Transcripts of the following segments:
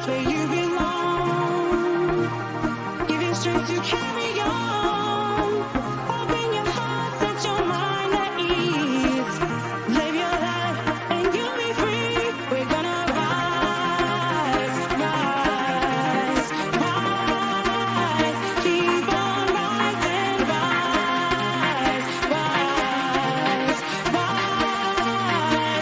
where you belong. Giving strength to carry on. Open your heart, set your mind at ease. Live your life and you'll be free. We're gonna rise, rise, rise. Keep on rising, rise, rise, rise. Keep on rising,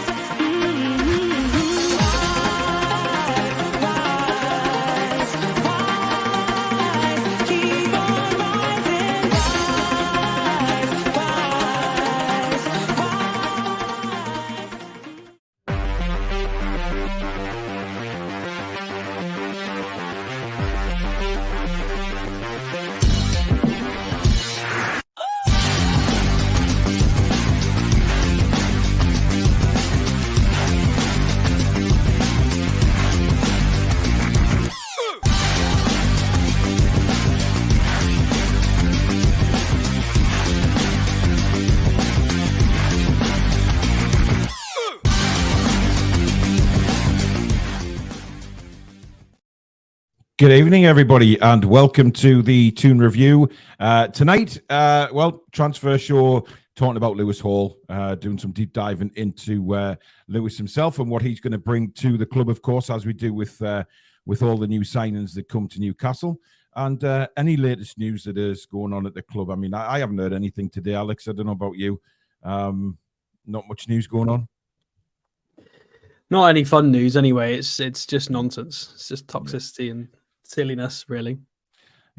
Good evening, everybody, and welcome to the Toon Review. Tonight, transfer show, talking about Lewis Hall, doing some deep diving into Lewis himself and what he's going to bring to the club, of course, as we do with all the new signings that come to Newcastle. And any latest news that is going on at the club. I mean, I haven't heard anything today, Alex. I don't know about you. Not much news going on. Not any fun news, anyway. It's just nonsense. It's just toxicity and silliness, really.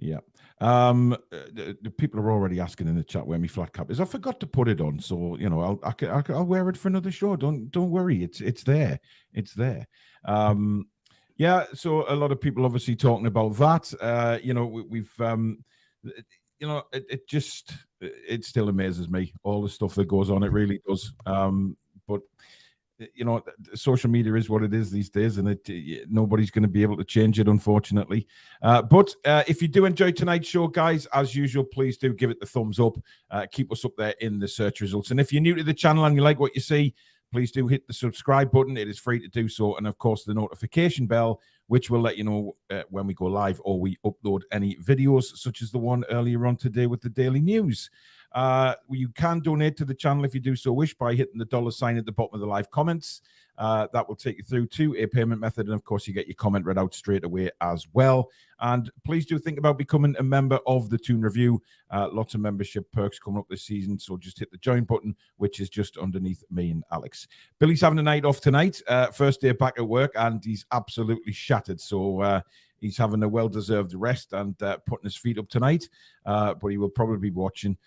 Yeah. The people are already asking in the chat where my flat cap is. I forgot to put it on, so you know I'll wear it for another show. Don't worry. It's there. It's there. Yeah. So a lot of people obviously talking about that. It still amazes me, all the stuff that goes on. It really does. But you know, social media is what it is these days, and nobody's going to be able to change it, unfortunately. But if you do enjoy tonight's show, guys, as usual, please do give it the thumbs up. Keep us up there in the search results. And if you're new to the channel and you like what you see, please do hit the subscribe button. It is free to do so. And, of course, the notification bell, which will let you know when we go live or we upload any videos, such as the one earlier on today with the daily news. You can donate to the channel if you do so wish by hitting the $sign at the bottom of the live comments. That will take you through to a payment method. And, of course, you get your comment read out straight away as well. And please do think about becoming a member of the Toon Review. Lots of membership perks coming up this season. So just hit the join button, which is just underneath me and Alex. Billy's having a night off tonight. First day back at work, and he's absolutely shattered. So he's having a well-deserved rest and putting his feet up tonight. But he will probably be watching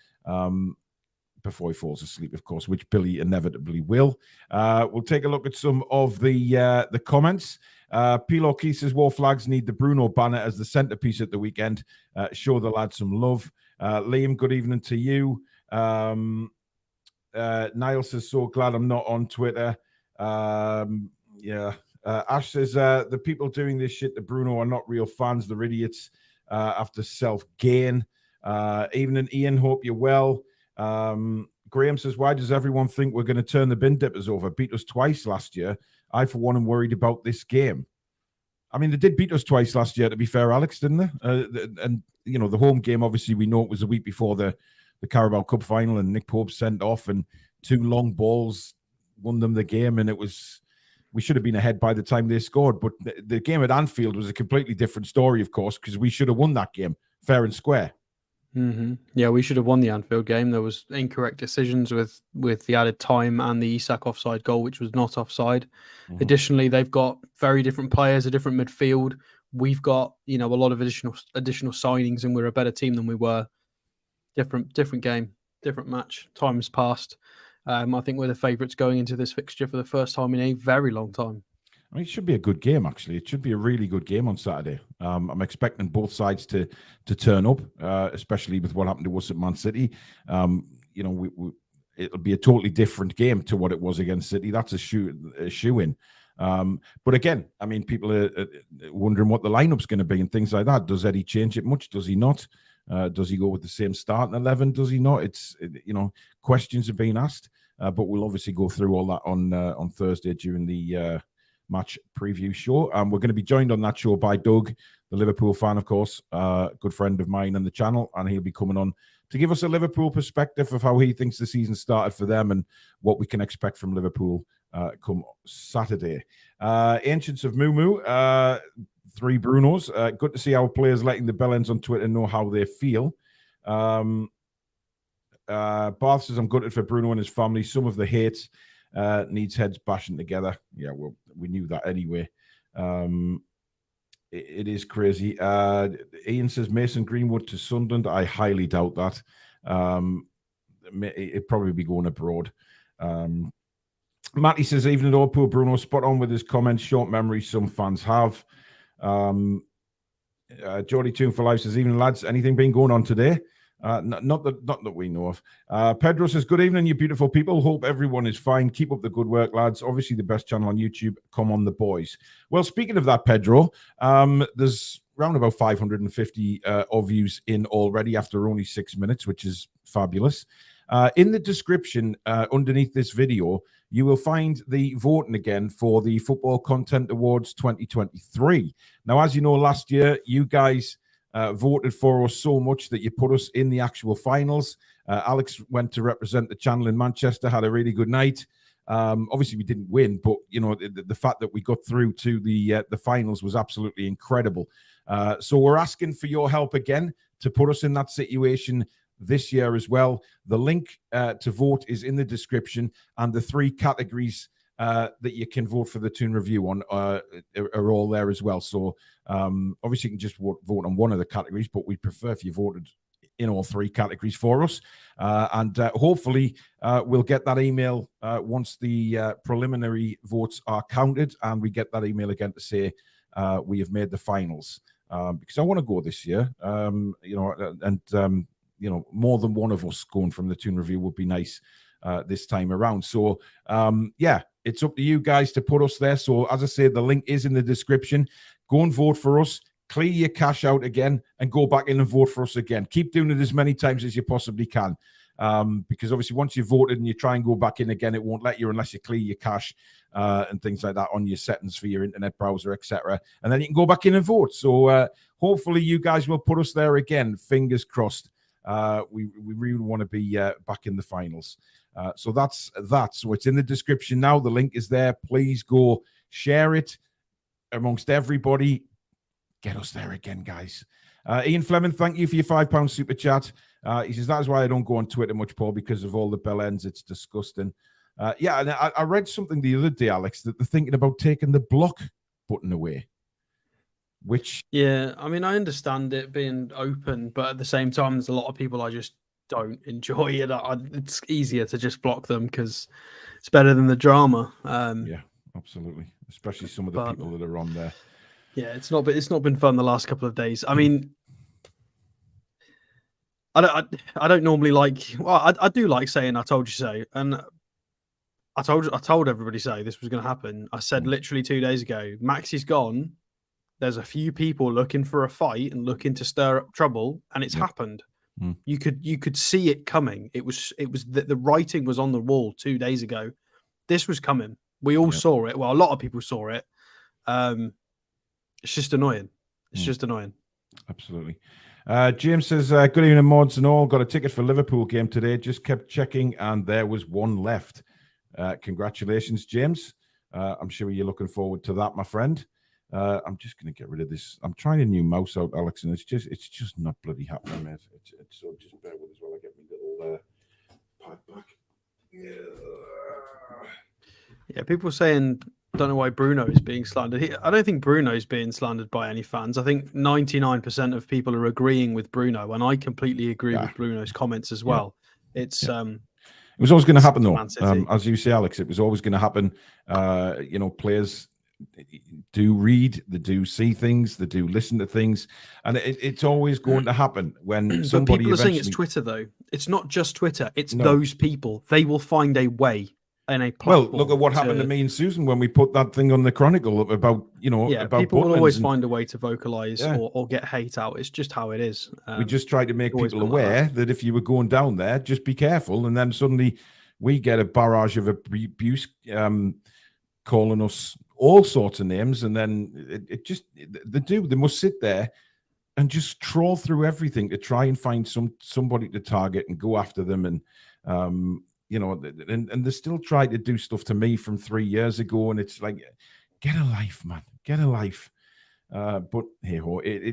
before he falls asleep, of course, which Billy inevitably will. We'll take a look at some of the comments. Pilo Key says, War Flags need the Bruno banner as the centrepiece at the weekend. Show the lads some love. Liam, good evening to you. Niall says, so glad I'm not on Twitter. Yeah. Ash says, the people doing this shit to Bruno are not real fans. They're idiots after self-gain. Evening, Ian. Hope you're well. Graham says, why does everyone think we're going to turn the bin dippers over? Beat us twice last year. I, for one, am worried about this game. I mean, they did beat us twice last year, to be fair, Alex, didn't they? And, you know, the home game, obviously, we know it was a week before the Carabao Cup final, and Nick Pope sent off, and two long balls won them the game, and we should have been ahead by the time they scored. But the game at Anfield was a completely different story, of course, because we should have won that game fair and square. Mm-hmm. Yeah, we should have won the Anfield game. There was incorrect decisions with the added time and the Isak offside goal, which was not offside. Mm-hmm. Additionally, they've got very different players, a different midfield. We've got, you know, a lot of additional signings, and we're a better team than we were. Different game, different match. Time has passed. I think we're the favourites going into this fixture for the first time in a very long time. I mean, it should be a good game, actually. It should be a really good game on Saturday. I'm expecting both sides to turn up, especially with what happened to us at Man City. You know, it'll be a totally different game to what it was against City. That's a shoe-in. But again, I mean, people are wondering what the lineup's going to be and things like that. Does Eddie change it much? Does he not? Does he go with the same starting 11? Does he not? It's, you know, questions are being asked. But we'll obviously go through all that on Thursday during the match preview show. We're going to be joined on that show by Doug, the Liverpool fan, of course, good friend of mine on the channel, and he'll be coming on to give us a Liverpool perspective of how he thinks the season started for them and what we can expect from Liverpool come Saturday. Ancients of Moo, 3 Brunos. Good to see our players letting the bellends on Twitter know how they feel. Barth says, I'm gutted for Bruno and his family. Some of the hate needs heads bashing together. Yeah, well, we knew that anyway. It is crazy. Ian says, Mason Greenwood to Sunderland. I highly doubt that. It'd probably be going abroad. Matty says, even though poor Bruno, spot on with his comments, short memory some fans have. Geordie Toon for Life says, even lads, anything been going on today? Not that we know of. Pedro says, good evening, you beautiful people. Hope everyone is fine. Keep up the good work, lads. Obviously, the best channel on YouTube. Come on, the boys. Well, speaking of that, Pedro, there's around about 550 views in already after only 6 minutes, which is fabulous. In the description underneath this video, you will find the voting again for the Football Content Awards 2023. Now, as you know, last year, you guys voted for us so much that you put us in the actual finals. Alex went to represent the channel in Manchester, had a really good night. Obviously, we didn't win, but you know the fact that we got through to the finals was absolutely incredible. So we're asking for your help again to put us in that situation this year as well. The link to vote is in the description, and the 3 categories that you can vote for the Toon Review on are all there as well. So obviously you can just vote on one of the categories, but we prefer if you voted in all 3 categories for us. And hopefully we'll get that email once the preliminary votes are counted, and we get that email again to say we have made the finals. Because I want to go this year, you know, and you know, more than one of us going from the Toon Review would be nice this time around. So yeah, it's up to you guys to put us there. So as I said, the link is in the description. Go and vote for us. Clear your cash out again and go back in and vote for us again. Keep doing it as many times as you possibly can. Because obviously once you've voted and you try and go back in again, it won't let you unless you clear your cache and things like that on your settings for your internet browser, etc. And then you can go back in and vote. So hopefully you guys will put us there again. Fingers crossed. We really want to be back in the finals. So that's that. So it's in the description now. The link is there. Please go share it amongst everybody. Get us there again, guys. Ian Fleming, thank you for your £5 super chat. He says, that is why I don't go on Twitter much, Paul, because of all the bell ends. It's disgusting. Yeah, and I read something the other day, Alex, that they're thinking about taking the block button away. Which, yeah, I mean, I understand it being open, but at the same time, there's a lot of people I just don't enjoy it. It's easier to just block them because it's better than the drama. yeah, absolutely. Especially some of the people that are on there. Yeah, it's not been fun the last couple of days. I mean, I don't normally like. Well, I do like saying "I told you so," and I told everybody so this was going to happen. I said literally 2 days ago, Maxie's gone. There's a few people looking for a fight and looking to stir up trouble, and it's happened. You could see it coming. It was the writing was on the wall 2 days ago. This was coming. We all saw it. Well, a lot of people saw it. It's just annoying. It's just annoying. Absolutely. James says, good evening, mods and all. Got a ticket for Liverpool game today. Just kept checking, and there was one left. Congratulations, James. I'm sure you're looking forward to that, my friend. I'm just going to get rid of this. I'm trying a new mouse out, Alex, and it's just not bloody happening, mate. So just bear with us while I get my little pad back. Yeah, people saying don't know why Bruno is being slandered. I don't think Bruno is being slandered by any fans. I think 99% of people are agreeing with Bruno, and I completely agree with Bruno's comments as well. It's it was always going to happen, though. As you say, Alex, it was always going to happen. You know, players do read, they do see things, they do listen to things, and it's always going to happen when somebody. But people are saying it's Twitter, though. It's not just Twitter. It's those people. They will find a way. Well, look at what happened to me and Susan when we put that thing on the Chronicle about, you know, about people will always find a way to vocalize or get hate out. It's just how it is. We just try to make people aware that if you were going down there, just be careful. And then suddenly we get a barrage of abuse calling us all sorts of names, and then they must sit there and just trawl through everything to try and find somebody to target and go after them. And and they still try to do stuff to me from 3 years ago, and it's like, get a life, man, get a life. But hey,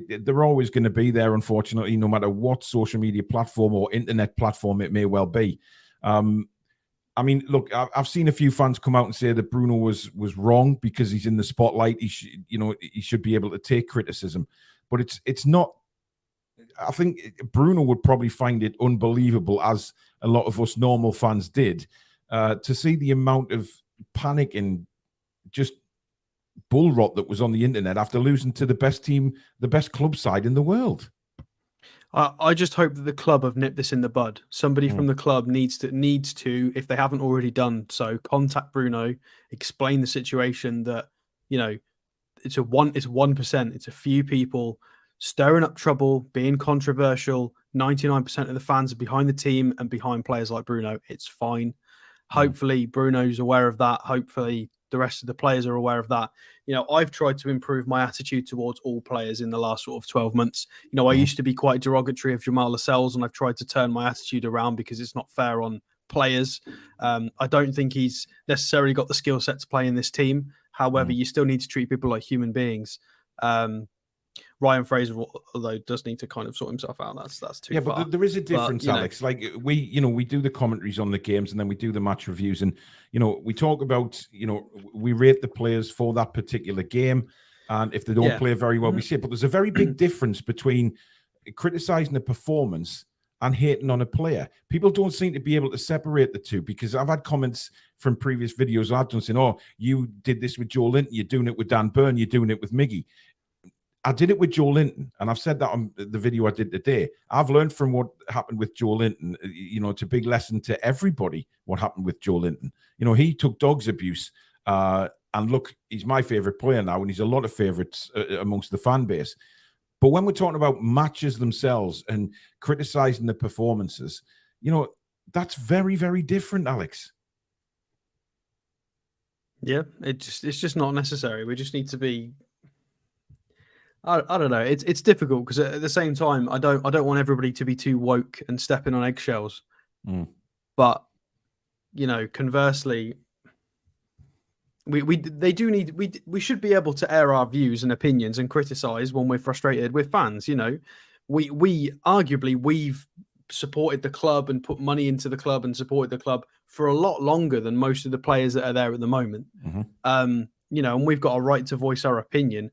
they're always going to be there, unfortunately, no matter what social media platform or internet platform it may well be. I mean, look, I've seen a few fans come out and say that Bruno was wrong because he's in the spotlight. He should be able to take criticism, but it's not. I think Bruno would probably find it unbelievable, as a lot of us normal fans did, to see the amount of panic and just bull rot that was on the internet after losing to the best team, the best club side in the world. I just hope that the club have nipped this in the bud. Somebody from the club needs to, if they haven't already done so, contact Bruno, explain the situation, that, you know, it's 1%. It's a few people stirring up trouble, being controversial. 99% of the fans are behind the team and behind players like Bruno. It's fine. Hopefully Bruno's aware of that. Hopefully the rest of the players are aware of that. You know, I've tried to improve my attitude towards all players in the last sort of 12 months. You know, I used to be quite derogatory of Jamal Lascelles, and I've tried to turn my attitude around because it's not fair on players. I don't think he's necessarily got the skill set to play in this team. However, you still need to treat people like human beings. Ryan Fraser, although, does need to kind of sort himself out. That's too far. But there is a difference, Alex. Like we do the commentaries on the games, and then we do the match reviews, and we talk about, we rate the players for that particular game, and if they don't play very well, we say. But there's a very big difference between criticizing a performance and hating on a player. People don't seem to be able to separate the two, because I've had comments from previous videos I've done saying, "Oh, you did this with Joe Linton, you're doing it with Dan Burn, you're doing it with Miggy." I did it with Joe Linton, and I've said that on the video I did today. I've learned from what happened with Joe Linton. It's a big lesson to everybody what happened with Joe Linton. He took dog's abuse, and look, he's my favourite player now, and he's a lot of favourites amongst the fan base. But when we're talking about matches themselves and criticising the performances, that's very, very different, Alex. Yeah, it's just not necessary. We just need to be. I don't know. It's difficult because at the same time, I don't want everybody to be too woke and stepping on eggshells. But conversely, we should be able to air our views and opinions and criticize when we're frustrated with fans. We arguably we've supported the club and put money into the club and supported the club for a lot longer than most of the players that are there at the moment. And we've got a right to voice our opinion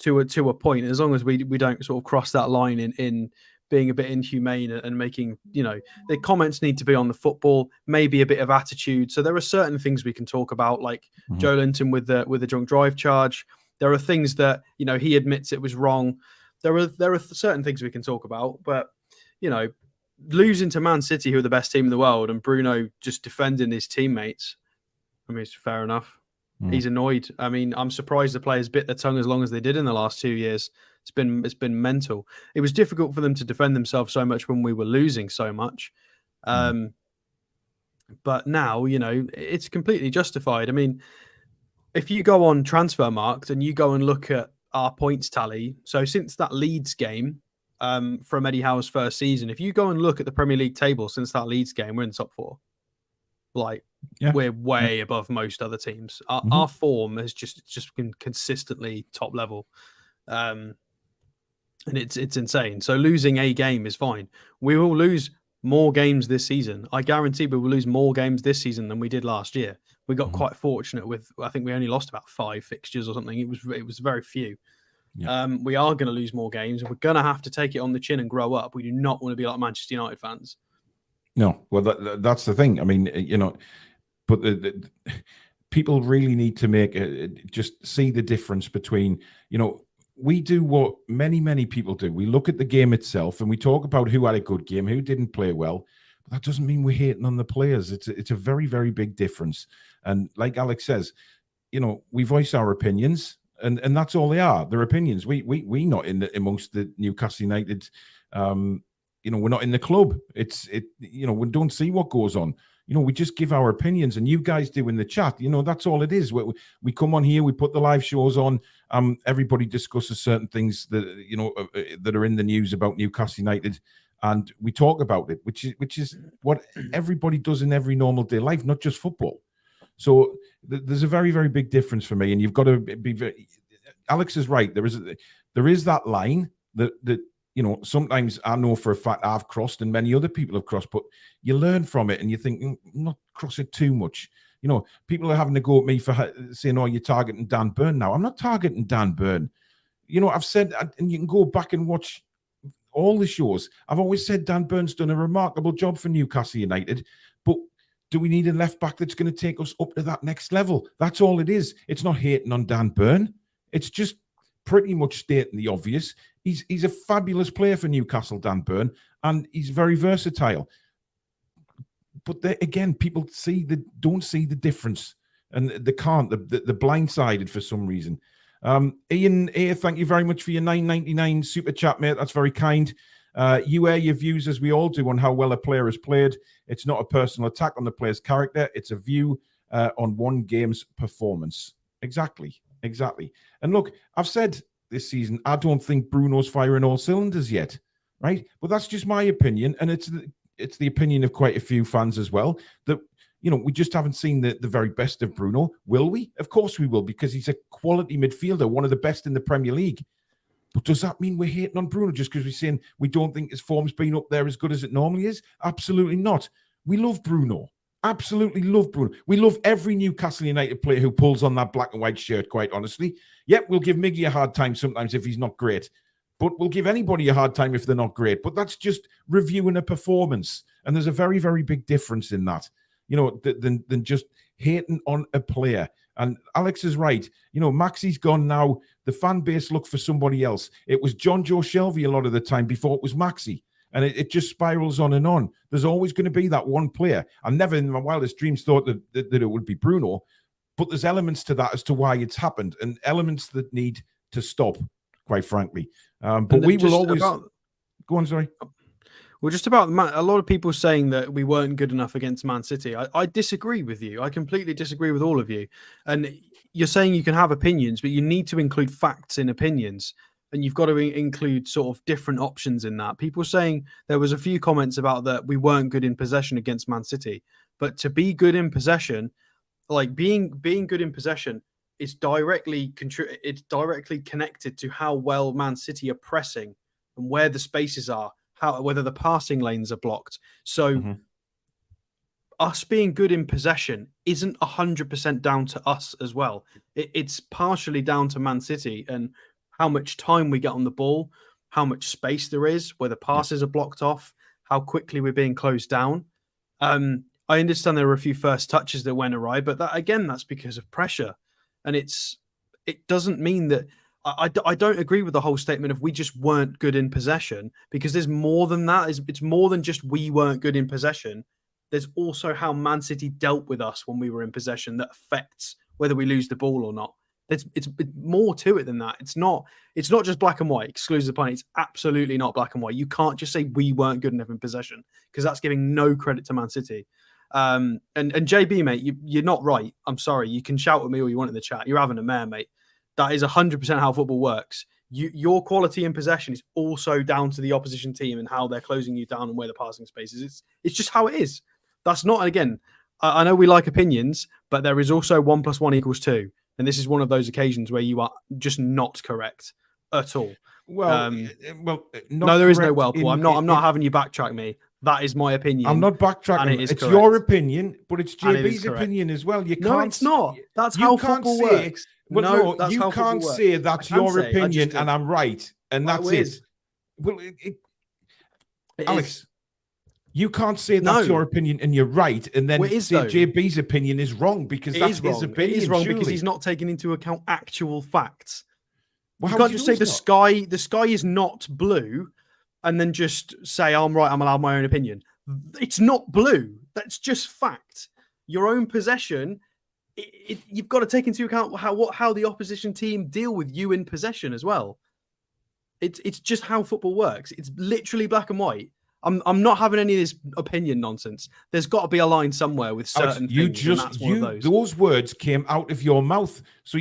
to a point, as long as we don't sort of cross that line in being a bit inhumane and making, the comments need to be on the football, maybe a bit of attitude. So there are certain things we can talk about, like Joe Linton with the drunk drive charge. There are things that, he admits it was wrong. There are certain things we can talk about, but, losing to Man City, who are the best team in the world, and Bruno just defending his teammates, I mean, it's fair enough. He's annoyed. I mean, I'm surprised the players bit their tongue as long as they did in the last 2 years. It's been mental. It was difficult for them to defend themselves so much when we were losing so much. But now, it's completely justified. I mean, if you go on Transfermarkt and you go and look at our points tally, so since that Leeds game from Eddie Howe's first season, if you go and look at the Premier League table since that Leeds game, we're in the top 4. We're way above most other teams. Our form has just been consistently top level, and it's insane. So losing a game is fine. We will lose more games this season. I guarantee we will lose more games this season than we did last year. We got quite fortunate with, I think we only lost about 5 fixtures or something. It was very few. We are going to lose more games, and we're going to have to take it on the chin and grow up. We do not want to be like Manchester United fans. No, well, that's the thing. I mean, but the people really need to just see the difference between, we do what many people do. We look at the game itself and we talk about who had a good game, who didn't play well. But that doesn't mean we're hating on the players. It's a very, very big difference. And like Alex says, we voice our opinions, and that's all they are. They're opinions. We not amongst the Newcastle United. We're not in the club. We don't see what goes on. we just give our opinions, and you guys do in the chat. That's all it is. We come on here, we put the live shows on. Everybody discusses certain things that that are in the news about Newcastle United, and we talk about it, which is what everybody does in every normal day life, not just football. So there's a very, very big difference for me, and you've got to be very. Alex is right. There is that line that sometimes I know for a fact I've crossed and many other people have crossed, but you learn from it and you think, not cross it too much. People are having to go at me for saying, oh, you're targeting Dan Burn now. I'm not targeting Dan Burn. I've said, and you can go back and watch all the shows. I've always said Dan Burn's done a remarkable job for Newcastle United, but do we need a left back that's going to take us up to that next level? That's all it is. It's not hating on Dan Burn. It's just pretty much stating the obvious. He's a fabulous player for Newcastle, Dan Burn, and he's very versatile. But again, people don't see the difference, and they can't. They're blindsided for some reason. Ian A, thank you very much for your $9.99 super chat, mate. That's very kind. You air your views, as we all do, on how well a player has played. It's not a personal attack on the player's character. It's a view on one game's performance. Exactly. And look, I've said this season, I don't think Bruno's firing all cylinders yet, right? But that's just my opinion, and it's the opinion of quite a few fans as well, that we just haven't seen the very best of Bruno. Will we? Of course we will, because he's a quality midfielder, one of the best in the Premier League. But does that mean we're hating on Bruno just because we're saying we don't think his form's been up there as good as it normally is? Absolutely not. We love Bruno. Absolutely love Bruno. We love every Newcastle United player who pulls on that black and white shirt, quite honestly. Yep, we'll give Miggy a hard time sometimes if he's not great. But we'll give anybody a hard time if they're not great. But that's just reviewing a performance. And there's a very, very big difference in that, than just hating on a player. And Alex is right. Maxi's gone now. The fan base look for somebody else. It was John Joe Shelby a lot of the time before it was Maxi. And it just spirals on and on. There's always going to be that one player. I never in my wildest dreams thought that it would be Bruno. But there's elements to that as to why it's happened, and elements that need to stop, quite frankly. But we will always... Go on, sorry. Well, just about a lot of people saying that we weren't good enough against Man City. I disagree with you. I completely disagree with all of you. And you're saying you can have opinions, but you need to include facts in opinions. And you've got to include sort of different options in that. People saying there was a few comments about that we weren't good in possession against Man City. But to be good in possession, like being good in possession, is directly connected to how well Man City are pressing and where the spaces are, whether the passing lanes are blocked. So us being good in possession isn't 100% down to us as well. It's partially down to Man City and how much time we get on the ball, how much space there is, whether passes are blocked off, how quickly we're being closed down. I understand there were a few first touches that went awry, but that's because of pressure. And it doesn't mean that I don't agree with the whole statement of we just weren't good in possession, because there's more than that. It's more than just we weren't good in possession. There's also how Man City dealt with us when we were in possession that affects whether we lose the ball or not. It's more to it than that. It's not just black and white, exclusive point. It's absolutely not black and white. You can't just say we weren't good enough in possession, because that's giving no credit to Man City. And JB, mate, you're not right. I'm sorry. You can shout at me all you want in the chat. You're having a mare, mate. That is 100% how football works. Your quality in possession is also down to the opposition team and how they're closing you down and where the passing space is. It's just how it is. That's not, again, I know we like opinions, but there is also 1 + 1 = 2. And this is one of those occasions where you are just not correct at all. Well, no, there is no well, Paul. I'm not having you backtrack me. That is my opinion. I'm not backtracking. It's correct. Your opinion, but it's JB's opinion as well. No, it's not. That's how football works. Well, no, you can't say that's your opinion and I'm right, and that's it. Well, Alex, you can't say that's your opinion and you're right, and then say JB's opinion is wrong, because that's his opinion. It is wrong because he's not taking into account actual facts. Well, you can't just say the sky is not blue, and then just say I'm right, I'm allowed my own opinion. It's not blue. That's just fact. Your own possession. You've got to take into account how the opposition team deal with you in possession as well. It's just how football works. It's literally black and white. I'm not having any of this opinion nonsense. There's got to be a line somewhere with certain Alex, things, and that's one of those. those words came out of your mouth. So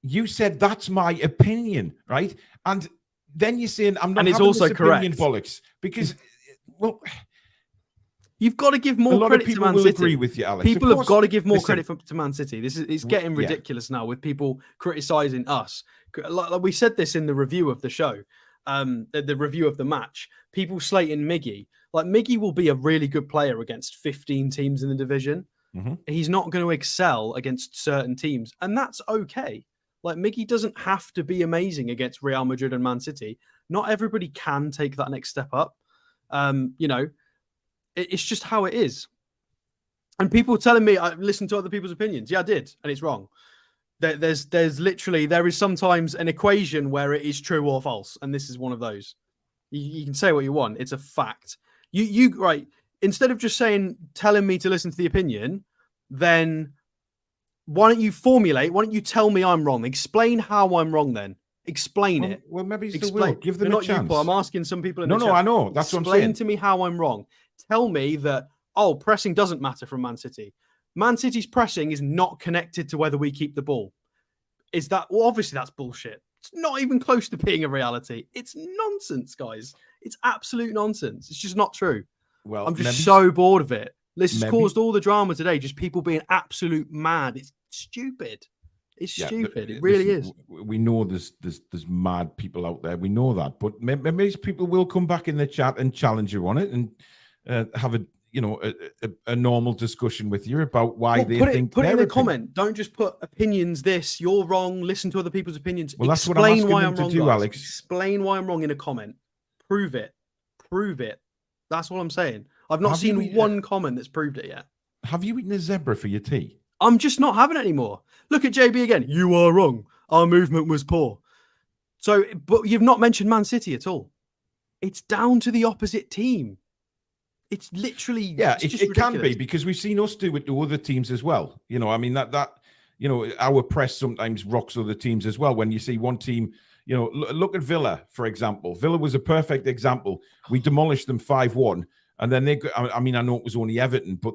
you said that's my opinion, right? And then you're saying I'm not And it's having also this opinion, correct. bollocks, because well, You've got to give a more lot of credit to people Man will City. agree with you, Alex. People Of have course, got to give more listen, credit to Man City. It's getting yeah. ridiculous now with people criticizing us. Like we said this in the review of the show, the review of the match. People slating Miggy. Like Miggy will be a really good player against 15 teams in the division. Mhm. He's not going to excel against certain teams, and that's okay. Like Miggy doesn't have to be amazing against Real Madrid and Man City. Not everybody can take that next step up. You know, it's just how it is. And people telling me I listened to other people's opinions. Yeah, I did, and it's wrong. There's literally there is sometimes an equation where it is true or false, and this is one of those. You can say what you want; it's a fact. You right. Instead of just telling me to listen to the opinion, then why don't you formulate? Why don't you tell me I'm wrong? Explain how I'm wrong. Then explain it. Well, maybe you Explain. will. Give them No, a not chance. you, Paul. I'm asking some people in No, the no, chat. I know. That's what I'm Explain saying. to me how I'm wrong. Tell me that, pressing doesn't matter from Man City. Man City's pressing is not connected to whether we keep the ball. Is that, well, obviously that's bullshit. It's not even close to being a reality. It's nonsense, guys. It's absolute nonsense. It's just not true. Well, I'm just maybe- so bored of it. This has maybe- caused all the drama today, just people being absolute mad. It's stupid. It's Yeah, stupid. It really is. We know there's mad people out there. We know that, but maybe people will come back in the chat and challenge you on it and have a normal discussion with you about why they think. Put it in their the comment. Don't just put opinions. This you're wrong. Listen to other people's opinions. Well, that's what I'm Explain asking why them I'm to wrong, do, guys. Alex. Explain why I'm wrong in a comment. Prove it. Prove it. That's what I'm saying. I've not Have you seen eaten- one comment that's proved it yet. Have you eaten a zebra for your tea? I'm just not having it anymore. Look at JB again. You are wrong. Our movement was poor. So, but you've not mentioned Man City at all. It's down to the opposite team. It's literally Yeah, it's just it can be, ridiculous. because we've seen us do it to other teams as well. You know, I mean that our press sometimes rocks other teams as well. When you see one team, look at Villa, for example. Villa was a perfect example. We demolished them 5-1, and then I know it was only Everton, but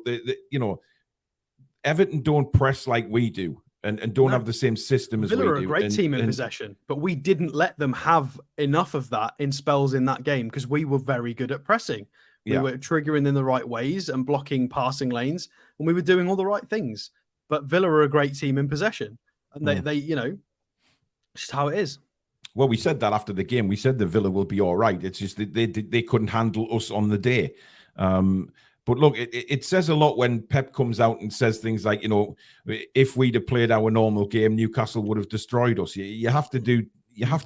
Everton don't press like we do, and don't have the same system as we do. Villa are a great team in possession, but we didn't let them have enough of that in spells in that game because we were very good at pressing. We were triggering in the right ways and blocking passing lanes, and we were doing all the right things. But Villa are a great team in possession, and they just how it is. Well, we said that after the game. We said the Villa will be all right. It's just that they couldn't handle us on the day. But look, it says a lot when Pep comes out and says things like, if we'd have played our normal game, Newcastle would have destroyed us. You have to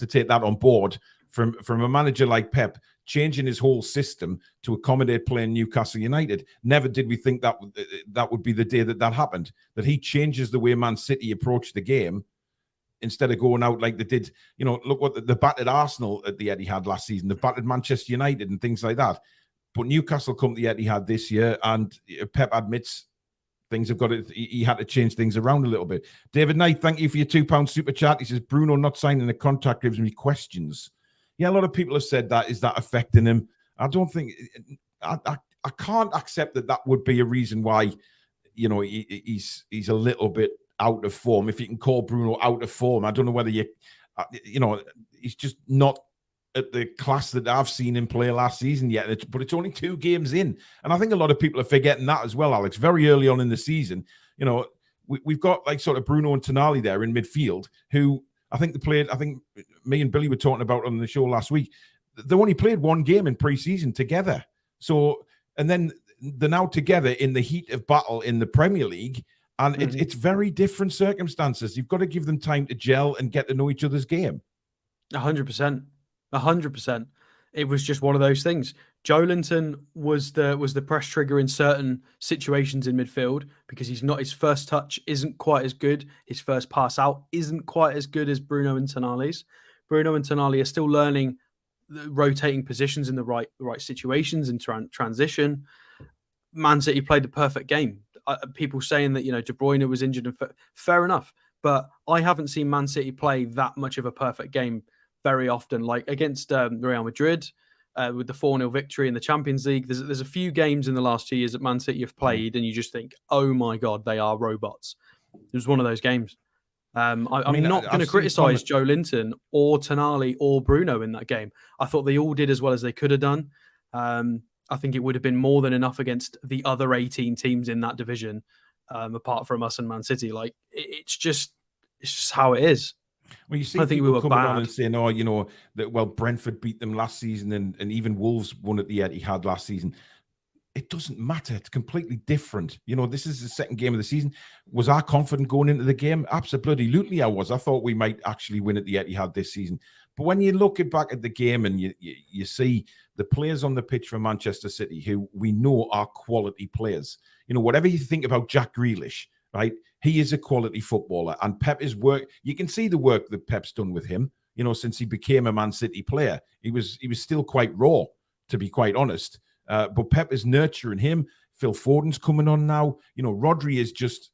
take that on board from a manager like Pep, changing his whole system to accommodate playing Newcastle United. Never did we think that would be the day that happened, that he changes the way Man City approach the game instead of going out like they did. Look what the battered Arsenal at the Etihad last season. They've battered Manchester United and things like that. But Newcastle come to the Etihad this year, and Pep admits things have got it. He had to change things around a little bit. David Knight, thank you for your £2 super chat. He says, Bruno not signing the contract gives me questions. Yeah, a lot of people have said that. Is that affecting him? I don't think. I can't accept that would be a reason why. He's a little bit out of form. If you can call Bruno out of form, I don't know whether he's just not at the class that I've seen him play last season yet. But it's only 2 games in, and I think a lot of people are forgetting that as well, Alex. Very early on in the season, we've got like sort of Bruno and Tonali there in midfield, who I think me and Billy were talking about on the show last week. They only played 1 game in pre-season together. So, and then they're now together in the heat of battle in the Premier League. And it's very different circumstances. You've got to give them time to gel and get to know each other's game. 100%. 100%. It was just one of those things. Joelinton was the press trigger in certain situations in midfield because his first touch isn't quite as good. His first pass out isn't quite as good as Bruno and Tonali's. Bruno and Tonali are still learning rotating positions in the right situations in transition. Man City played the perfect game. People saying that De Bruyne was injured, and fair enough, but I haven't seen Man City play that much of a perfect game very often. Like against Real Madrid, with the 4-0 victory in the Champions League. There's a few games in the last 2 years that Man City have played, and you just think, oh my God, they are robots. It was one of those games. I'm not going to criticise Joe Linton or Tonali or Bruno in that game. I thought they all did as well as they could have done. I think it would have been more than enough against the other 18 teams in that division, apart from us and Man City. Like, it's just how it is. Well, you see, I think we were coming bad. on and saying, "Oh, you know that." Well, Brentford beat them last season, and even Wolves won at the Etihad last season. It doesn't matter. It's completely different. You know, this is the second game of the season. Was I confident going into the game? Absolutely, I was. I thought we might actually win at the Etihad this season. But when you look back at the game and you see the players on the pitch for Manchester City, who we know are quality players. You know, whatever you think about Jack Grealish, right? He is a quality footballer, and Pep is work. You can see the work that Pep's done with him. You know, since he became a Man City player, he was still quite raw, to be quite honest. But Pep is nurturing him. Phil Foden's coming on now. You know, Rodri is just,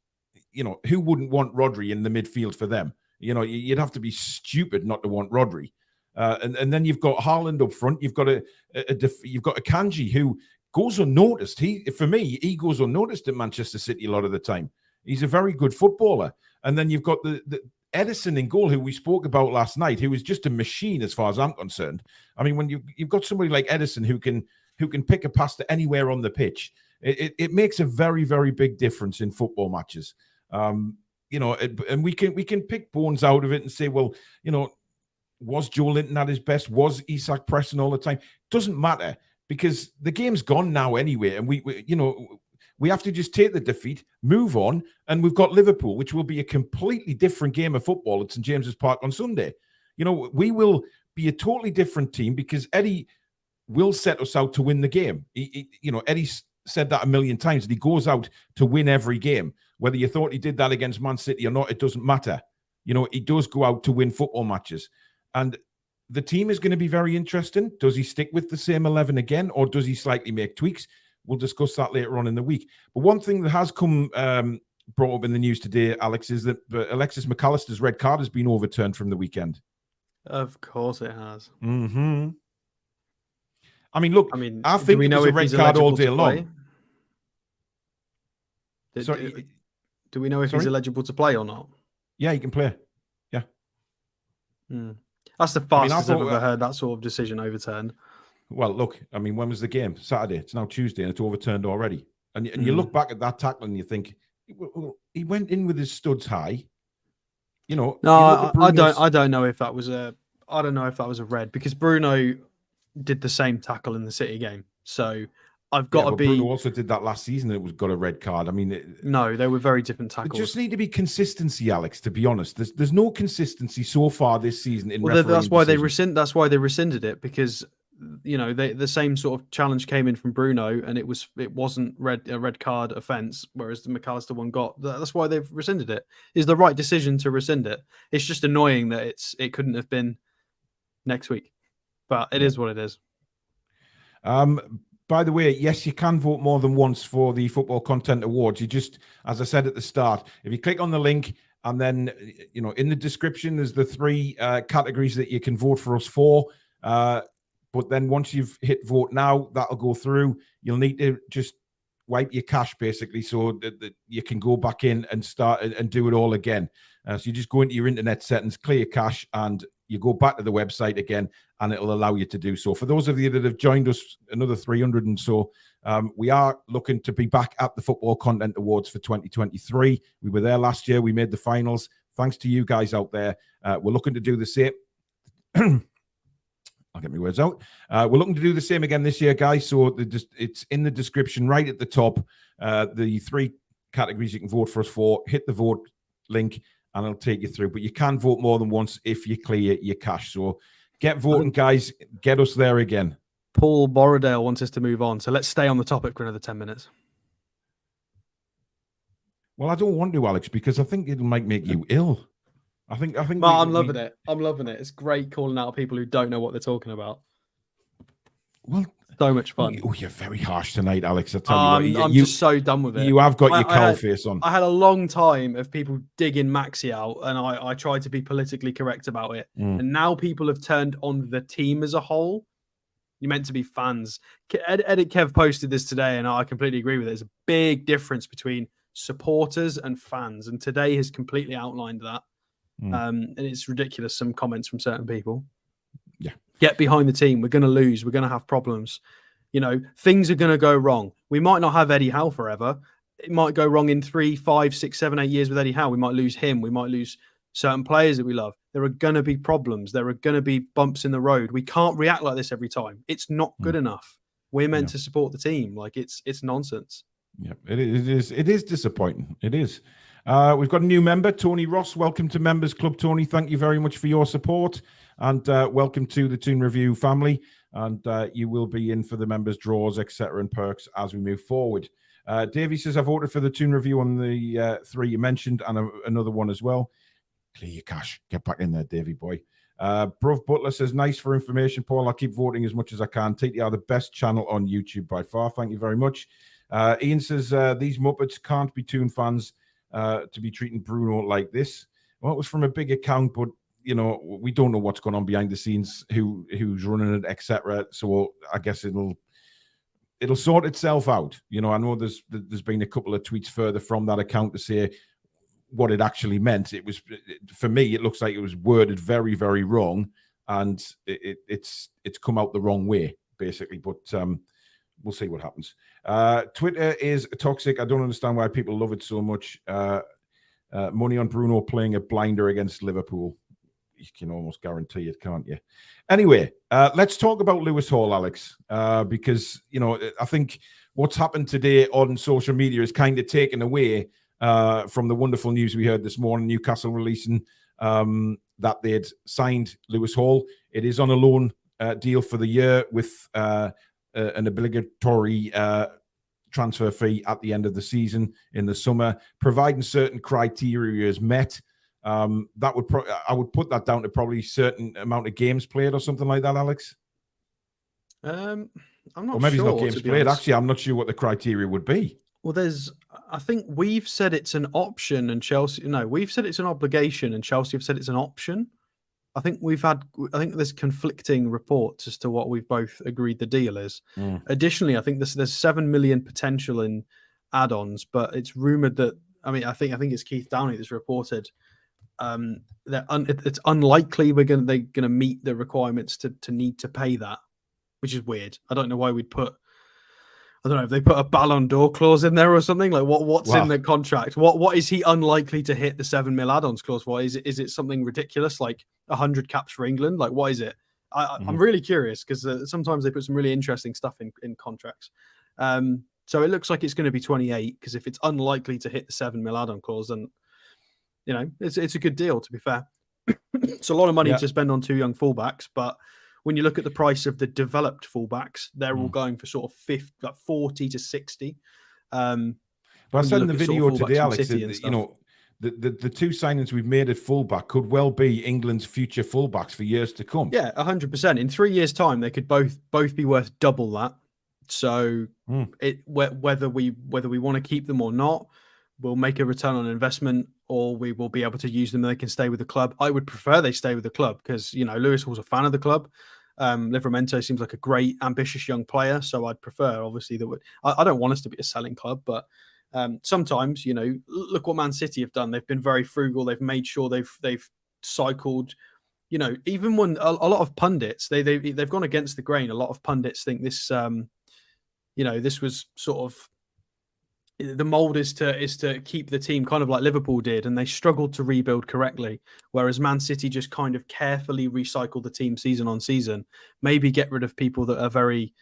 you know, who wouldn't want Rodri in the midfield for them? You know, you'd have to be stupid not to want Rodri. And then you've got Haaland up front. You've got you've got a Kanji who goes unnoticed. For me, he goes unnoticed at Manchester City a lot of the time. He's a very good footballer. And then you've got the Edison in goal, who we spoke about last night, who is just a machine as far as I'm concerned. I mean, when you've got somebody like Edison who can pick a pass to anywhere on the pitch, it makes a very, very big difference in football matches. You know, and we can pick bones out of it and say, well, you know, was Joe Linton at his best? Was Isak pressing all the time? Doesn't matter, because the game's gone now anyway, and we have to just take the defeat, move on, and we've got Liverpool, which will be a completely different game of football at St James's Park on Sunday. You know, we will be a totally different team because Eddie will set us out to win the game. You know, Eddie said that a million times, that he goes out to win every game. Whether you thought he did that against Man City or not, it doesn't matter. You know, he does go out to win football matches. And the team is going to be very interesting. Does he stick with the same 11 again, or does he slightly make tweaks? We'll discuss that later on in the week. But one thing that has come brought up in the news today, Alex, is that Alexis McAllister's red card has been overturned from the weekend. Of course it has. Mm-hmm. I mean, look, I think we it know was a if red he's card all eligible day to long. play? Do we know if he's eligible to play or not? Yeah, he can play. Yeah. That's the fastest I've ever heard that sort of decision overturned. Well, look, I mean, when was the game? Saturday. It's now Tuesday, and it's overturned already. And you look back at that tackle and you think, well, he went in with his studs high. You know. No, I don't know if that was a red, because Bruno did the same tackle in the City game. So I've got to be. Bruno also did that last season. And it was got a red card. I mean, no, they were very different tackles. There just need to be consistency, Alex. To be honest, there's no consistency so far this season in refereeing that's why decisions. That's why they rescinded it, because, you know, the same sort of challenge came in from Bruno, and it wasn't a red card offence, whereas the McAllister one got. That's why they've rescinded it. It's the right decision to rescind it. It's just annoying that it couldn't have been next week, but it is what it is. By the way, yes, you can vote more than once for the Football Content Awards. You just, as I said at the start, if you click on the link, and then, you know, in the description, there's the 3 categories that you can vote for us for. But then once you've hit vote now, that'll go through. You'll need to just wipe your cache, basically, so that you can go back in and start and do it all again. So you just go into your internet settings, clear your cache, and you go back to the website again, and it'll allow you to do so. For those of you that have joined us, another 300 and so, we are looking to be back at the Football Content Awards for 2023. We were there last year. We made the finals. Thanks to you guys out there. We're looking to do the same. I'll get my words out. We're looking to do the same again this year, guys. So it's in the description right at the top. The 3 categories you can vote for us for. Hit the vote link, and it'll take you through. But you can vote more than once if you clear your cache. So get voting, guys. Get us there again. Paul Borrodale wants us to move on, so let's stay on the topic for another 10 minutes. Well, I don't want to, Alex, because I think it might make you ill. I think. I'm loving it. I'm loving it. It's great calling out people who don't know what they're talking about. Well, so much fun. Oh, you're very harsh tonight, Alex. I tell you what, I'm just so done with it. You have got your cow face on. I had a long time of people digging Maxi out, and I tried to be politically correct about it. And now people have turned on the team as a whole. You're meant to be fans. Edit Kev posted this today, and I completely agree with it. There's a big difference between supporters and fans, and today has completely outlined that. And it's ridiculous, some comments from certain people. Yeah. Get behind the team. We're going to lose. We're going to have problems. You know, things are going to go wrong. We might not have Eddie Howe forever. It might go wrong in 3, 5, 6, 7, 8 years with Eddie Howe. We might lose him. We might lose certain players that we love. There are going to be problems. There are going to be bumps in the road. We can't react like this every time. It's not good enough. We're meant to support the team. Like it's nonsense. Yeah, it is disappointing. It is. We've got a new member, Tony Ross. Welcome to Members Club, Tony. Thank you very much for your support, and welcome to the Toon Review family. And you will be in for the members' draws, etc., and perks as we move forward. Davey says, I voted for the Toon Review on the 3 you mentioned, and another one as well. Clear your cash. Get back in there, Davey boy. Bruv Butler says, nice for information, Paul. I'll keep voting as much as I can. TTR, the best channel on YouTube by far. Thank you very much. Ian says, these Muppets can't be Toon fans to be treating Bruno like this. Well, it was from a big account, but you know, we don't know what's going on behind the scenes, who's running it, etc. So I guess it'll sort itself out. You know, I know there's been a couple of tweets further from that account to say what it actually meant. It was, for me, it looks like it was worded very, very wrong, and it's come out the wrong way, basically. But we'll see what happens. Twitter is toxic. I don't understand why people love it so much. Money on Bruno playing a blinder against Liverpool. You can almost guarantee it, can't you? Anyway, let's talk about Lewis Hall, Alex, because, you know, I think what's happened today on social media is kind of taken away from the wonderful news we heard this morning, Newcastle releasing that they'd signed Lewis Hall. It is on a loan deal for the year with an obligatory transfer fee at the end of the season in the summer, providing certain criteria is met. That would I would put that down to probably certain amount of games played or something like that, Alex. I'm not or maybe sure. it's not games played. Actually, I'm not sure what the criteria would be. Well, I think we've said it's an option, and Chelsea. No, we've said it's an obligation, and Chelsea have said it's an option. I think there's conflicting reports as to what we've both agreed the deal is. Additionally, I think there's 7 million potential in add-ons, but it's rumored that, I think it's Keith Downey that's reported it's unlikely they're gonna meet the requirements to need to pay that, which is weird. I don't know why we'd put. I don't know if they put a Ballon d'Or clause in there or something. Like what's in the contract? What is he unlikely to hit the 7 mil add-ons clause for? Is it something ridiculous like 100 caps for England? Like what is it? I'm really curious because sometimes they put some really interesting stuff in contracts. So it looks like it's going to be 28 because if it's unlikely to hit the 7 mil add-on clause, then you know it's a good deal. To be fair, it's a lot of money to spend on 2 young fullbacks, but when you look at the price of the developed fullbacks, they're all going for sort of 40 to 60. But I said in the video today, Alex, you know, the 2 signings we've made at fullback could well be England's future fullbacks for years to come. Yeah, 100%. In 3 years' time, they could both be worth double that. So whether we want to keep them or not, we'll make a return on investment, or we will be able to use them and they can stay with the club. I would prefer they stay with the club because, you know, Lewis Hall's a fan of the club. Livramento seems like a great, ambitious young player. So I'd prefer, obviously, that I don't want us to be a selling club, but sometimes, you know, look what Man City have done. They've been very frugal. They've made sure they've cycled, you know, even when a lot of pundits, they've gone against the grain. A lot of pundits think this, you know, this was sort of, the mold is to keep the team kind of like Liverpool did, and they struggled to rebuild correctly. Whereas Man City just kind of carefully recycle the team season on season, maybe get rid of people that are very,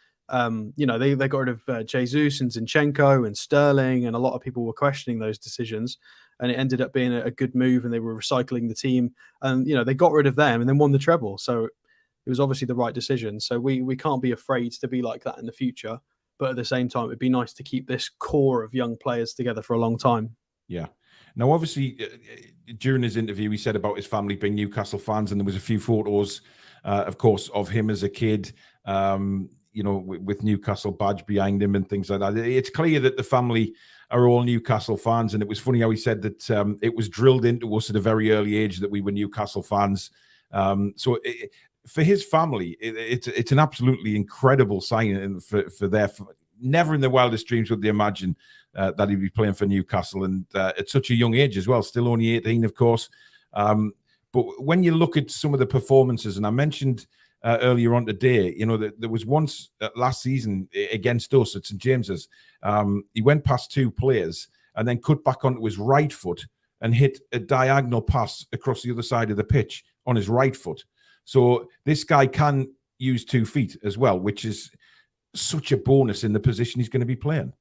you know, they got rid of Jesus and Zinchenko and Sterling, and a lot of people were questioning those decisions, and it ended up being a good move, and they were recycling the team, and you know they got rid of them and then won the treble. So it was obviously the right decision. So we can't be afraid to be like that in the future. But at the same time, it'd be nice to keep this core of young players together for a long time. Yeah. Now, obviously, during his interview, he said about his family being Newcastle fans, and there was a few photos, of course, of him as a kid, you know, with Newcastle badge behind him and things like that. It's clear that the family are all Newcastle fans, and it was funny how he said that it was drilled into us at a very early age that we were Newcastle fans. So for his family, it's an absolutely incredible sign for their. Never in their wildest dreams would they imagine that he'd be playing for Newcastle, and at such a young age as well. Still only 18, of course. But when you look at some of the performances, and I mentioned earlier on today, there was once last season against us at St James's, he went past two players and then cut back onto his right foot and hit a diagonal pass across the other side of the pitch on his right foot. So this guy can use 2 feet as well, which is such a bonus in the position he's going to be playing.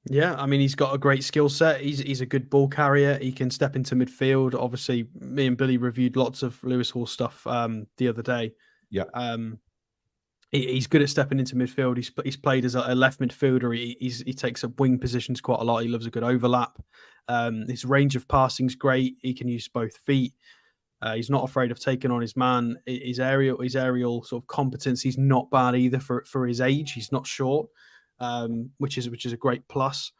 Yeah, I mean, he's got a great skill set. He's a good ball carrier. He can step into midfield. Obviously, me and Billy reviewed lots of Lewis Hall stuff the other day. Yeah. He's good at stepping into midfield. He's played as a left midfielder. He takes up wing positions quite a lot. He loves a good overlap. His range of passing is great. He can use both feet. He's not afraid of taking on his man. His aerial sort of competence, he's not bad either for his age. He's not short, which is a great plus.